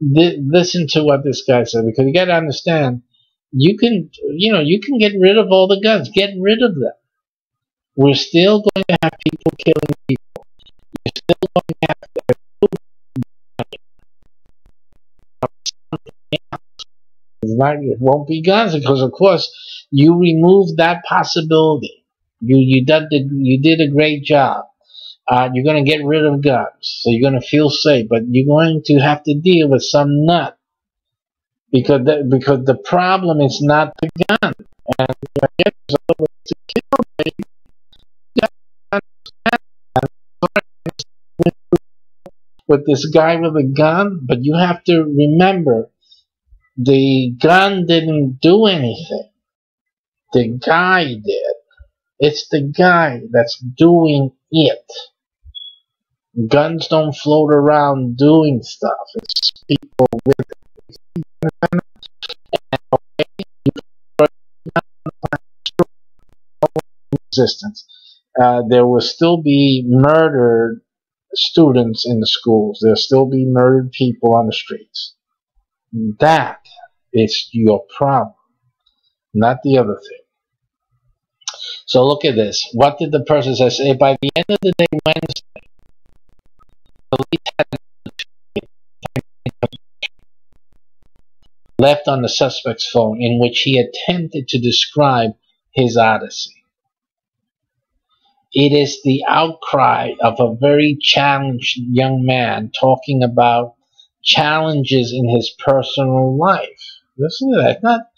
Listen to what this guy said, because you got to understand, you can get rid of all the guns. Get rid of them. We're still going to have people killing people. You're still going to have it won't be guns, because of course you removed that possibility. You did a great job. You're going to get rid of guns, so you're going to feel safe, but you're going to have to deal with some nut, because the problem is not the gun. And there's other ways to kill baby. With this guy with a gun, but you have to remember, the gun didn't do anything. The guy did. It's the guy that's doing it. Guns don't float around doing stuff. It's people with it. Existence. There will still be murdered students in the schools. There'll still be murdered people on the streets. That is your problem, not the other thing. So look at this. What did the person say? By the end of the day, Wednesday, police had left on the suspect's phone in which he attempted to describe his odyssey. It is the outcry of a very challenged young man talking about challenges in his personal life. Listen to that.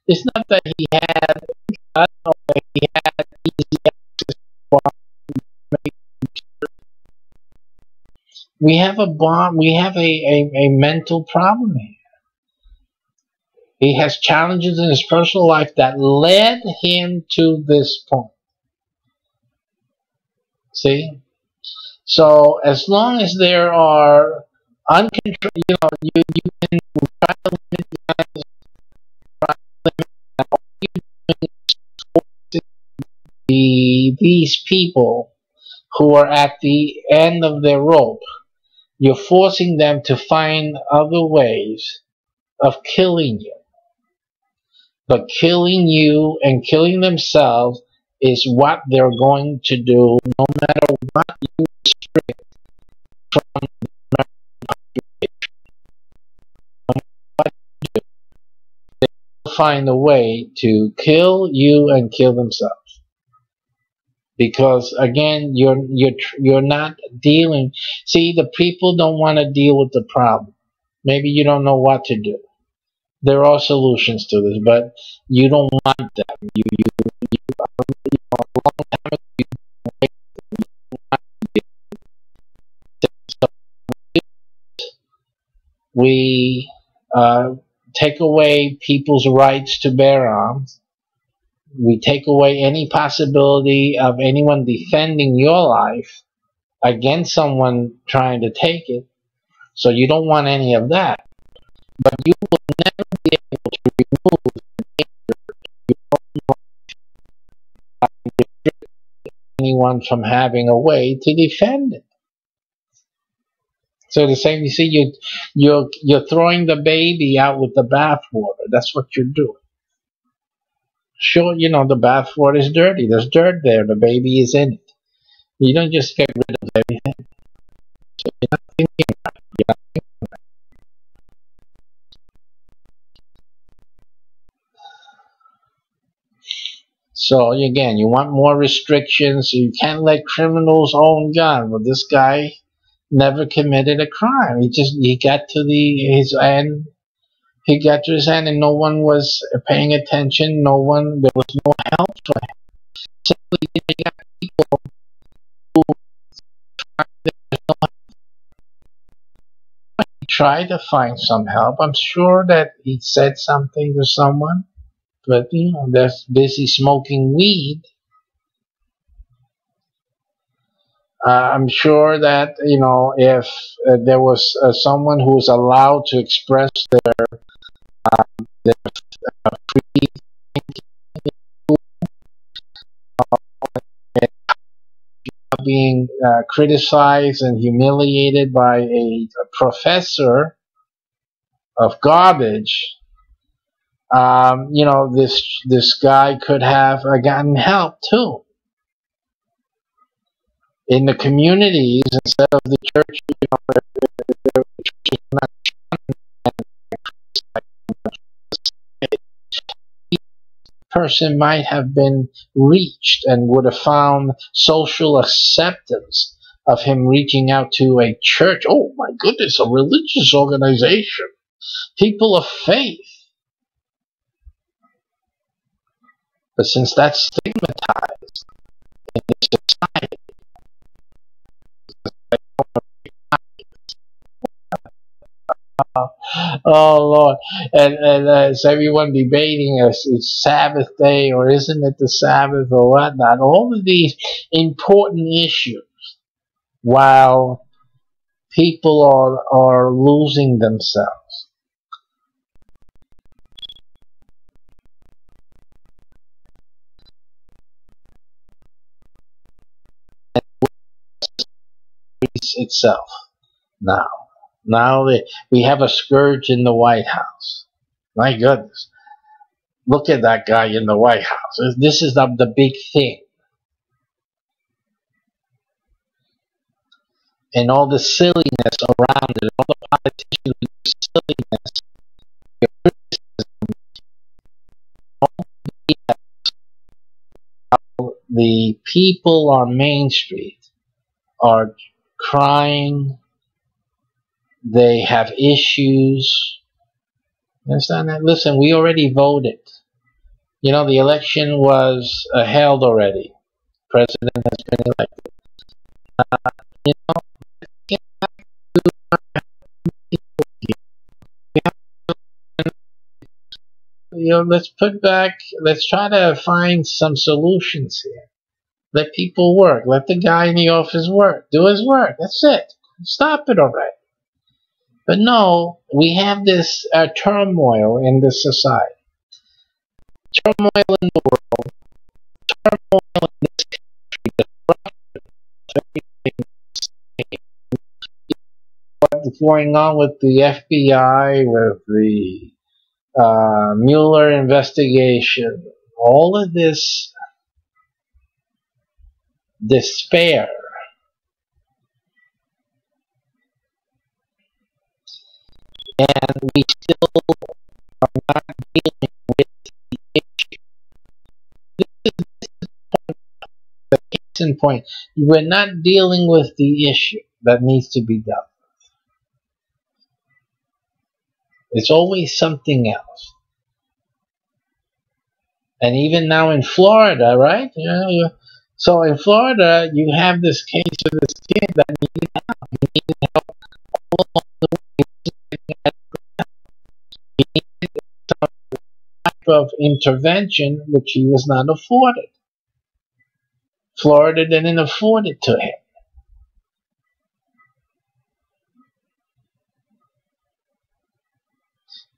It's not that he had, I don't know, that he had easy access to. We have a mental problem here. He has challenges in his personal life that led him to this point. See? So as long as there are uncontrolled, you can try to limit guns, these people who are at the end of their rope. You're forcing them to find other ways of killing you. But killing you and killing themselves is what they're going to do, no matter what you restrict from the population. No matter what you do, they will find a way to kill you and kill themselves. Because again, you're not dealing. See, the people don't want to deal with the problem. Maybe you don't know what to do. There are solutions to this, but you don't want them. A long time ago, we take away people's rights to bear arms. We take away any possibility of anyone defending your life against someone trying to take it. So you don't want any of that. But you will never be able to remove the danger of your own life by restricting anyone from having a way to defend it. So the same, you see, you're throwing the baby out with the bathwater. That's what you're doing. Sure, the bathwater is dirty. There's dirt there. The baby is in it. You don't just get rid of everything. So you're not thinking about it. You're not thinking about it. So again, you want more restrictions. You can't let criminals own guns. Well, this guy never committed a crime. He got to his end. He got to his end, and no one was paying attention. There was no help for him. Simply, you got people who tried to find some help. I'm sure that he said something to someone, but they're busy smoking weed. I'm sure that if there was someone who was allowed to express their free being criticized and humiliated by a professor of garbage, this guy could have gotten help too in the communities instead of the church. The church is not person might have been reached and would have found social acceptance of him reaching out to a church. Oh my goodness, a religious organization, people of faith. But since that's stigmatized in this society, oh Lord, and is everyone debating it's Sabbath day or isn't it the Sabbath or whatnot? All of these important issues, while people are losing themselves. Itself now. Now we have a scourge in the White House. My goodness. Look at that guy in the White House. This is the big thing. And all the silliness around it, all the politicians with their silliness, their criticism, the people on Main Street are crying. They have issues. You understand that? Listen, we already voted. The election was held already. President has been elected. Let's try to find some solutions here. Let people work. Let the guy in the office work. Do his work. That's it. Stop it already. But no, we have this turmoil in the society. Turmoil in the world. Turmoil in this country. What's going on with the FBI, with the Mueller investigation. All of this despair. And we still are not dealing with the issue. This is the case in point. We're not dealing with the issue that needs to be dealt with. It's always something else. And even now in Florida, right? So in Florida, you have this case of this kid that needed help. He needed help all along the way. He needed some type of intervention which he was not afforded. Florida didn't afford it to him.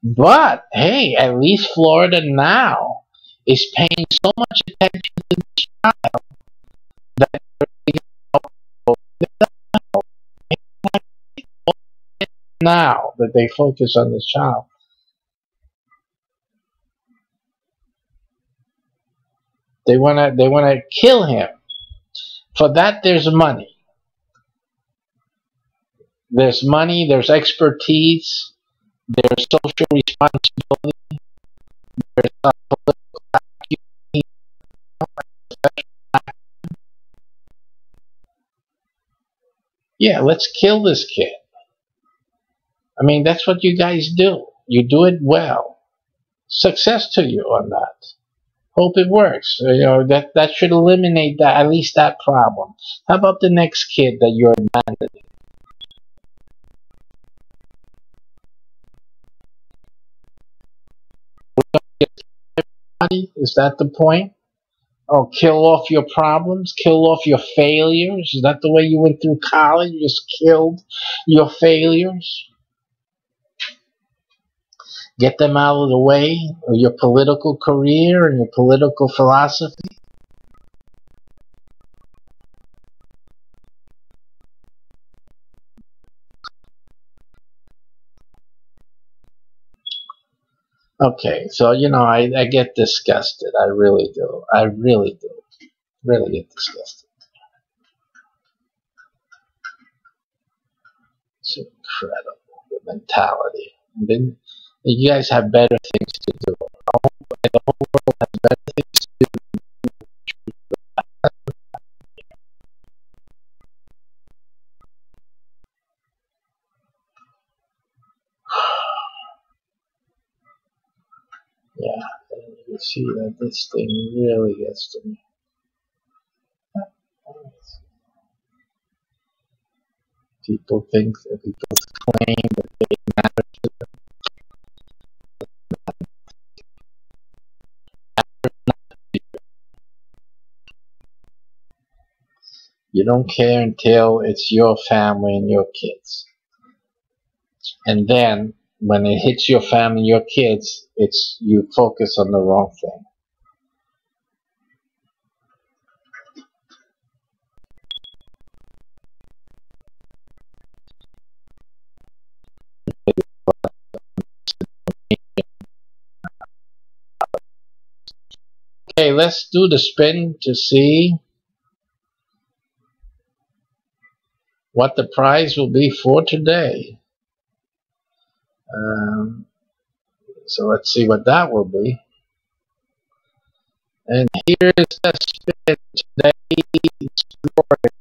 But hey, at least Florida now is paying so much attention to the child that now that they focus on this child. They wanna kill him. For that, there's money. There's money. There's expertise. There's social responsibility. There's political acumen. Yeah, let's kill this kid. I mean, that's what you guys do. You do it well. Success to you on that. Hope it works. That should eliminate that, at least that problem. How about the next kid that you're abandoning? Is that the point? Oh, kill off your problems, kill off your failures. Is that the way you went through college? You just killed your failures, get them out of the way, or your political career and your political philosophy. Okay, so I get disgusted. I really do. I really do. Really get disgusted. It's incredible, the mentality. And then you guys have better things to do. The whole world has better things to do. Yeah, and you can see that this thing really gets to me. People claim that they matter to them. You don't care until it's your family and your kids. And then when it hits your family and your kids, you focus on the wrong thing. Okay, let's do the spin to see what the prize will be for today. So let's see what that will be. And here is the spin today's story.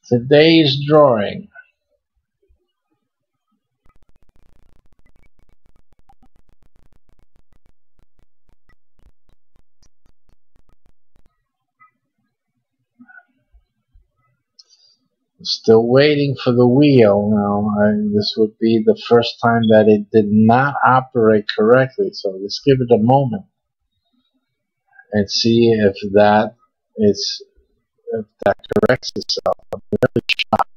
Today's drawing. Still waiting for the wheel now. This would be the first time that it did not operate correctly, so just give it a moment and see if that corrects itself. I'm really shocked.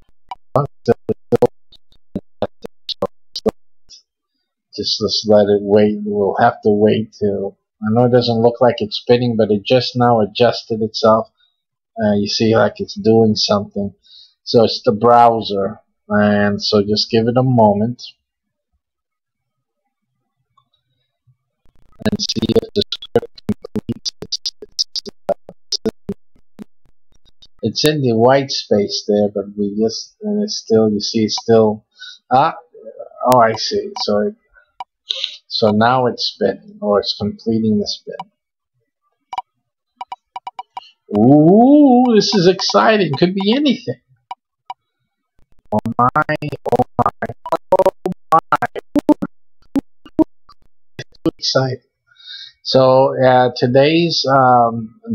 Just let's let it wait. We'll have to wait till. I know it doesn't look like it's spinning, but it just now adjusted itself. You see, like it's doing something. So it's the browser, and so just give it a moment and see if the script completes. It's in the white space there, but and it's still, you see, it's still, oh, I see. So now it's spinning, or it's completing the spin. Ooh, this is exciting. Could be anything. Oh my, oh my, oh my. It's too exciting. So today's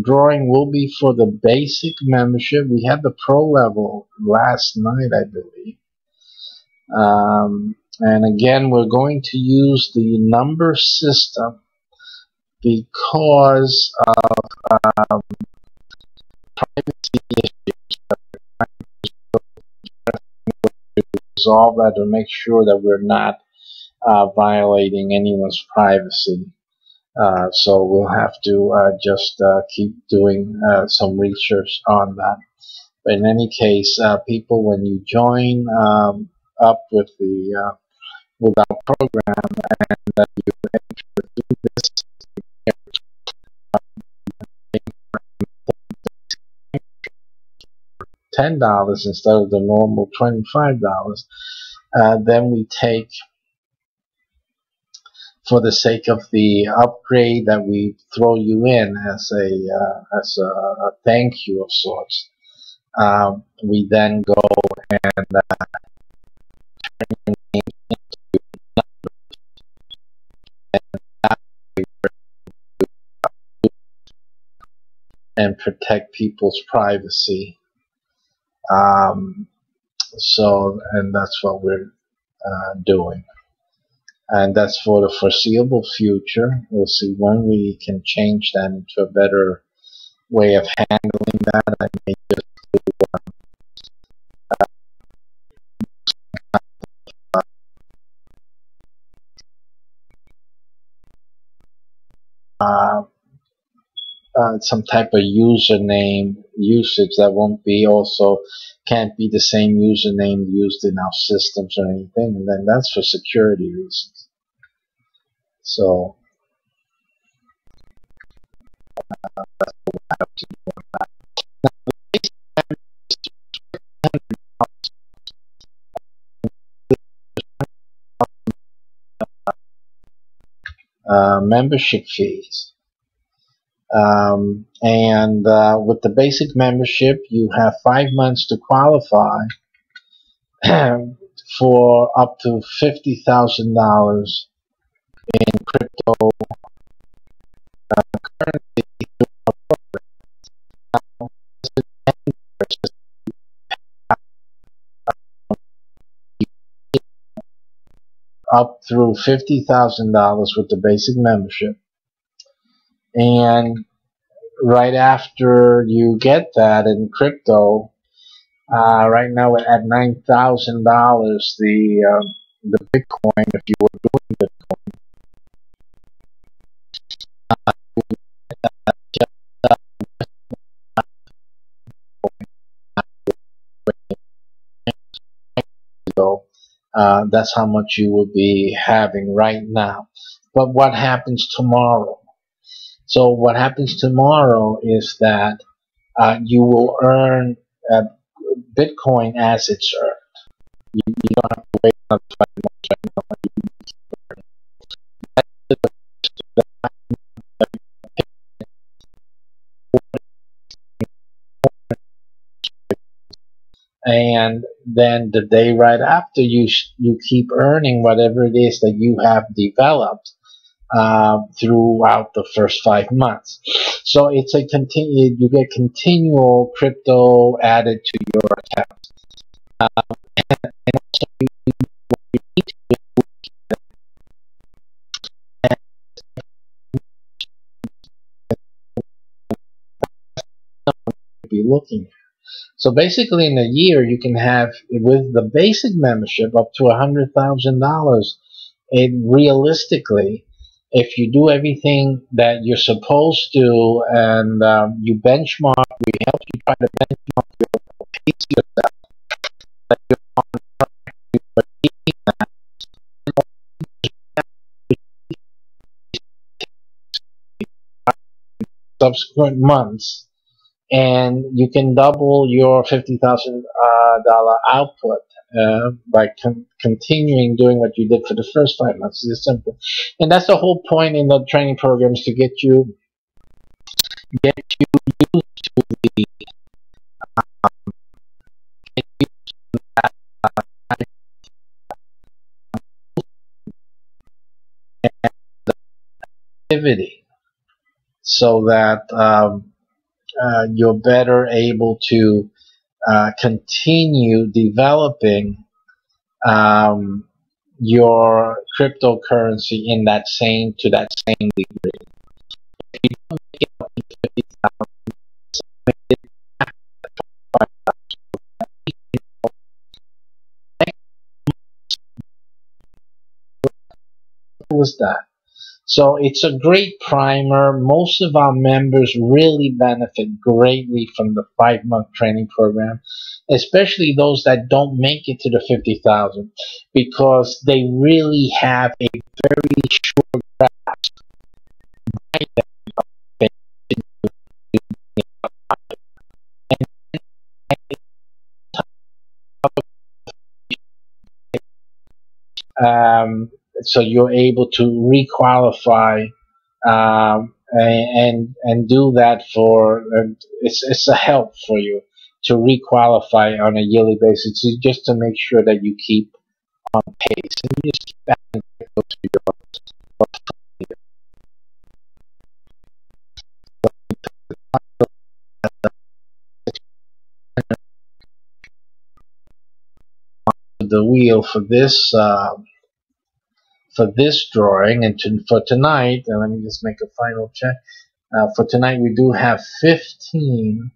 drawing will be for the basic membership. We had the pro level last night, I believe. And again, we're going to use the number system because of privacy issues. Resolve that to make sure that we're not violating anyone's privacy. So we'll have to just keep doing some research on that. But in any case, people, when you join up with the with our program and you enter through this $10 instead of the normal $25, then we take, for the sake of the upgrade that we throw you in as a thank you of sorts. We then go and protect people's privacy. And that's what we're doing. And that's for the foreseeable future. We'll see when we can change that into a better way of handling that. I may just some type of username usage that won't be also can't be the same username used in our systems or anything, and then that's for security reasons. So that's what we have to do on that. Membership fees. And with the basic membership, you have 5 months to qualify for up to $50,000 in crypto currency. Up through $50,000 with the basic membership. And right after you get that in crypto, right now at $9,000, the Bitcoin, if you were doing Bitcoin, that's how much you will be having right now. But what happens tomorrow? So what happens tomorrow is that you will earn Bitcoin as it's earned. You don't have to wait another 5 months right now. And then the day right after, you keep earning whatever it is that you have developed throughout the first 5 months. So it's a you get continual crypto added to your account. And also you need to be looking at. So basically in a year you can have, with the basic membership, up to $100,000. It realistically, if you do everything that you're supposed to, and you benchmark, we help you try to benchmark your pace yourself, that you're on track to achieve that. Subsequent months, and you can double your $50,000 output by continuing doing what you did for the first 5 months. It's simple, and that's the whole point in the training programs, to get you used to the get used to that activity, so that you're better able to continue developing your cryptocurrency in that same degree. If you don't make it up to 50,000, was that? So it's a great primer. Most of our members really benefit greatly from the 5-month training program, especially those that don't make it to the 50,000, because they really have a very short grasp. So you're able to requalify, and do that for it's a help for you to requalify on a yearly basis, just to make sure that you keep on pace and you just keep adding people to your portfolio. The wheel for this drawing, and for tonight, and let me just make a final check. For tonight, we do have 15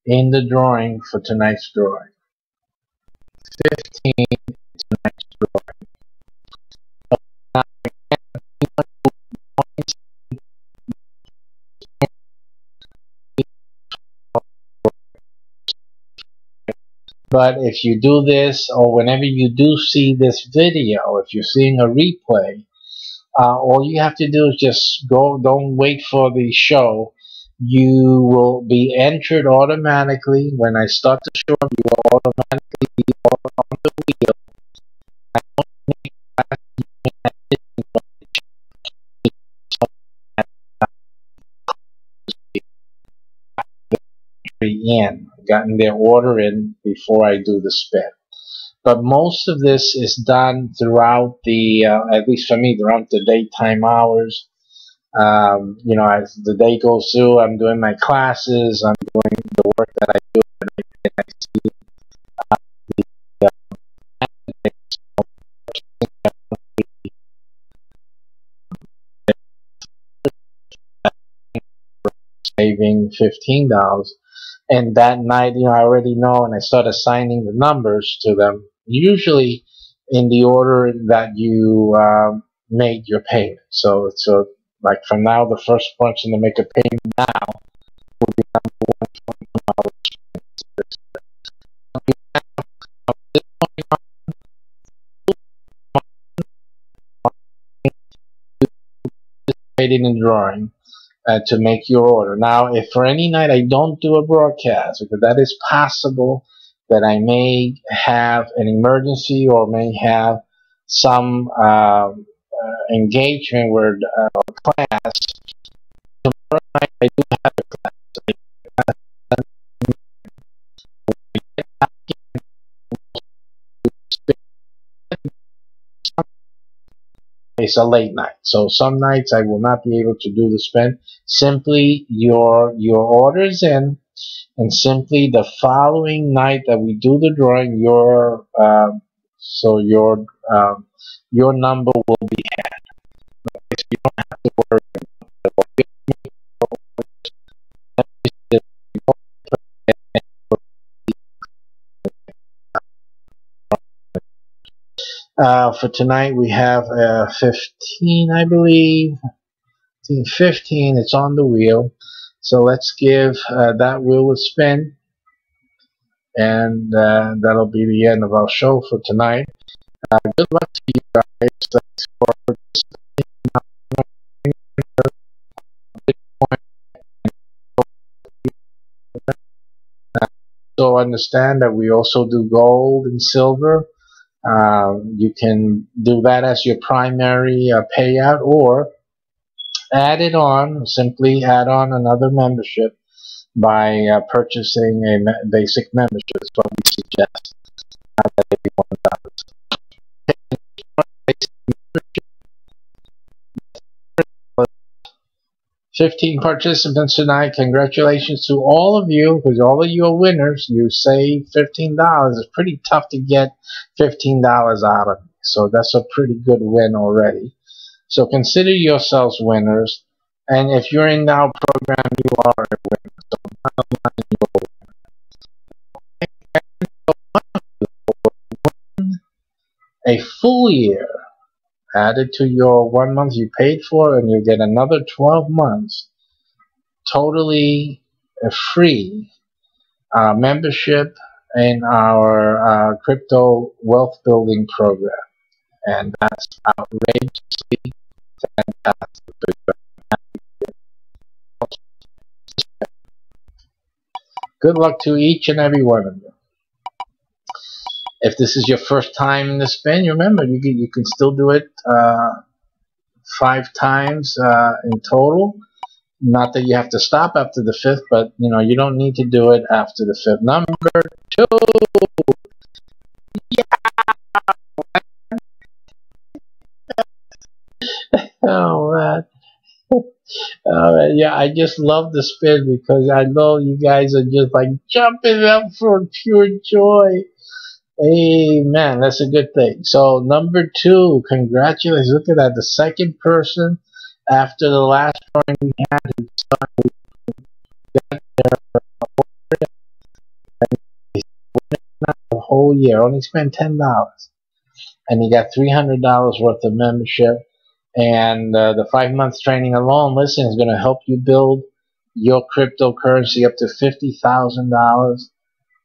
in the drawing for tonight's drawing. 15 in tonight's drawing. But if you do this, or whenever you do see this video, if you're seeing a replay, all you have to do is just go, don't wait for the show. You will be entered automatically. When I start the show, you will automatically be on the wheel. Gotten their order in before I do the spin. But most of this is done throughout the, at least for me, throughout the daytime hours. You know, as the day goes through, I'm doing my classes, I'm doing the work that I do, and I see saving $15. And that night, you know, I already know, and I start assigning the numbers to them, usually in the order that you made your payment. So like from now, the first person to make a payment now will be number one from tomorrow. In the drawing to make your order. Now, if for any night I don't do a broadcast, because that is possible that I may have an emergency or may have some engagement where class. Tomorrow night I do have a class. It's a late night, so some nights I will not be able to do the spin. Simply your orders in, and simply the following night that we do the drawing, your number will be had. So you don't have to worry about it. For tonight we have 15, I believe. 15, it's on the wheel. So let's give that wheel a spin. And that'll be the end of our show for tonight. Good luck to you guys. Thanks for So understand that we also do gold and silver. You can do that as your primary payout, or add it on, simply add on another membership by purchasing a basic membership. That's what we suggest. That everyone does. 15 participants tonight. Congratulations to all of you, because all of you are winners. You saved $15. It's pretty tough to get $15 out of me. So that's a pretty good win already. So consider yourselves winners. And if you're in our program, you are a winner. So bottom line, you're a winner. A full year Add it to your 1 month you paid for, and you get another 12 months totally free membership in our crypto wealth building program. And that's outrageously fantastic. Good luck to each and every one of you. If this is your first time in the spin, remember you can still do it 5 times in total. Not that you have to stop after the 5th, but you don't need to do it after the 5th. Number 2. Oh man. Yeah, I just love the spin because I know you guys are just like jumping up for pure joy. Amen. That's a good thing. So number 2, congratulations. Look at that. The second person after the last drawing we had who got the whole year, only spent $10, and he got $300 worth of membership. And the 5-month training alone, listen, is going to help you build your cryptocurrency up to $50,000.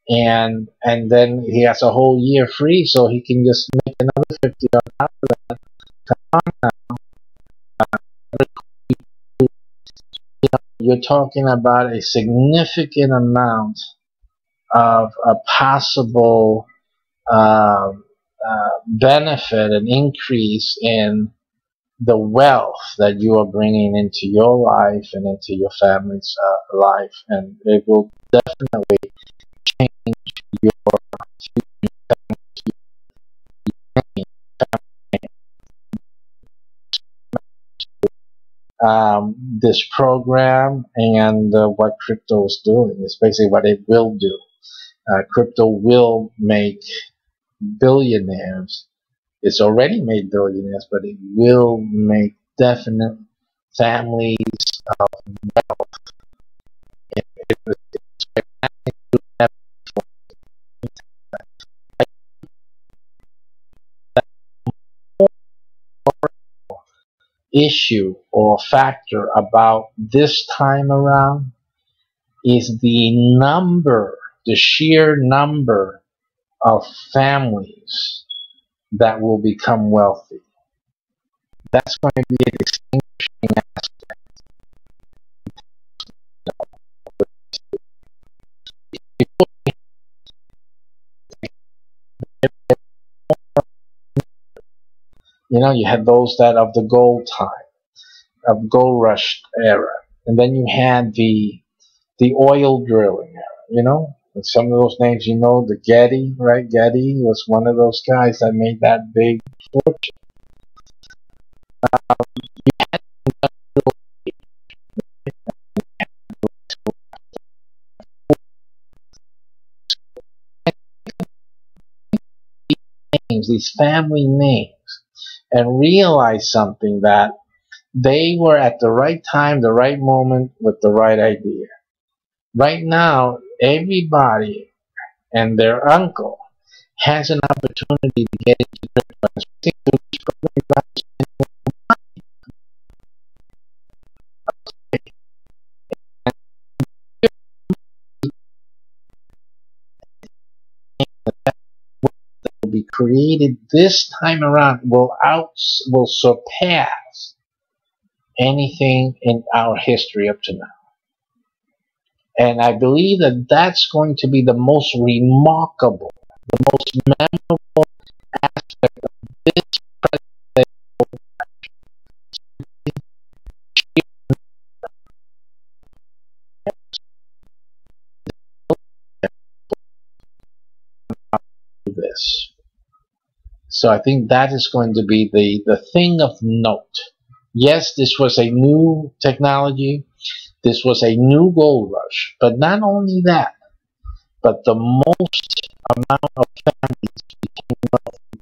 And then he has a whole year free, so he can just make another 50 on top of that. Come on now. You're talking about a significant amount of a possible benefit and increase in the wealth that you are bringing into your life and into your family's life, and it will definitely change your this program and what crypto is doing is basically what it will do. Crypto will make billionaires. It's already made billionaires, but it will make definite families of wealth. Issue or factor about this time around is the sheer number of families that will become wealthy. That's going to be a distinguishing aspect. You had those that of the gold time, of gold rush era, and then you had the oil drilling era. And some of those names, the Getty, right? Getty was one of those guys that made that big fortune. These family names, and realize something, that they were at the right time, the right moment, with the right idea. Right now, everybody and their uncle has an opportunity to get into crypto. Will be created this time around will surpass anything in our history up to now. And I believe that that's going to be the most remarkable, the most memorable aspect of this present this. So I think that is going to be the thing of note. Yes, this was a new technology. This was a new gold rush. But not only that, but the most amount of families became wealthy.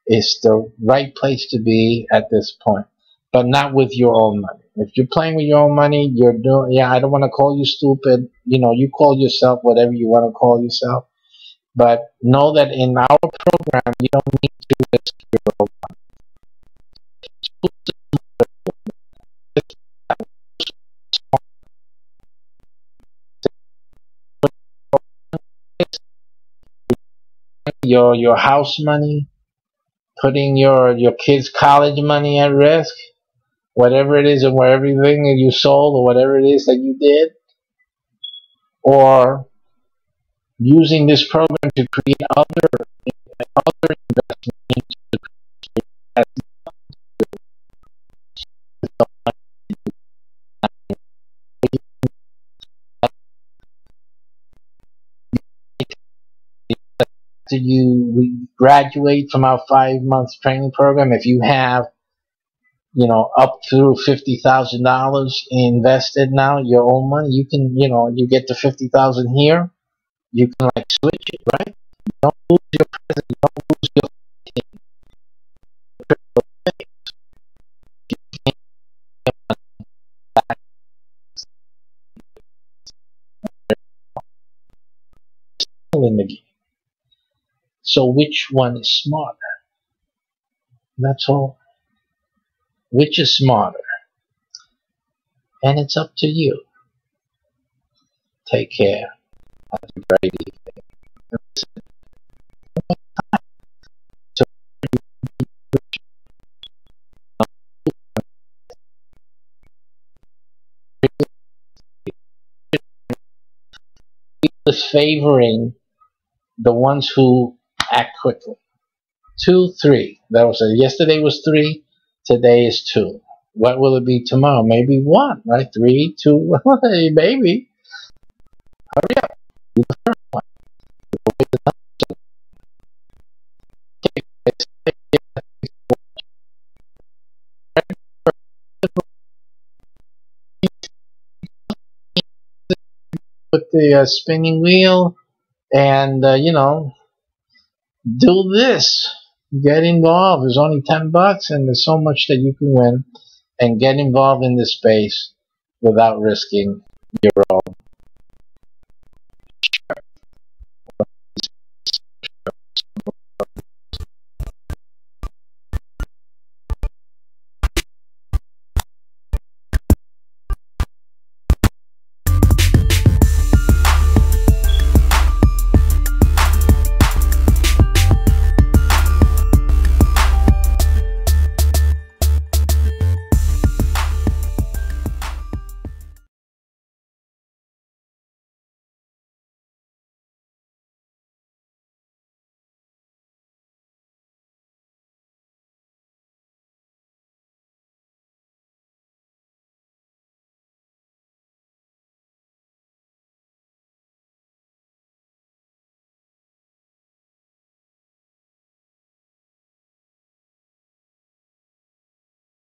Is the right place to be at this point, but not with your own money. If you're playing with your own money, you're doing. Yeah, I don't want to call you stupid. You call yourself whatever you want to call yourself. But know that in our program, you don't need to risk your own your house money, putting your kids' college money at risk, whatever it is, or everything that you sold, or whatever it is that you did, or using this program to create other investments after you graduate from our 5 month training program. If you have up through $50,000 invested now, your own money, you can, you get the 50,000 here, you can like switch it, right? You don't lose your present, you don't lose your in the game. So which one is smarter? That's all. Which is smarter? And it's up to you. Take care. Have a great evening. Is favoring the ones who act quickly. 2, 3. That was yesterday was 3. Today is 2. What will it be tomorrow? Maybe 1, right? 3, 2. Hey, baby, hurry up. Be the first one. With the spinning wheel, and do this. Get involved. There's only $10, and there's so much that you can win. And get involved in this space without risking your own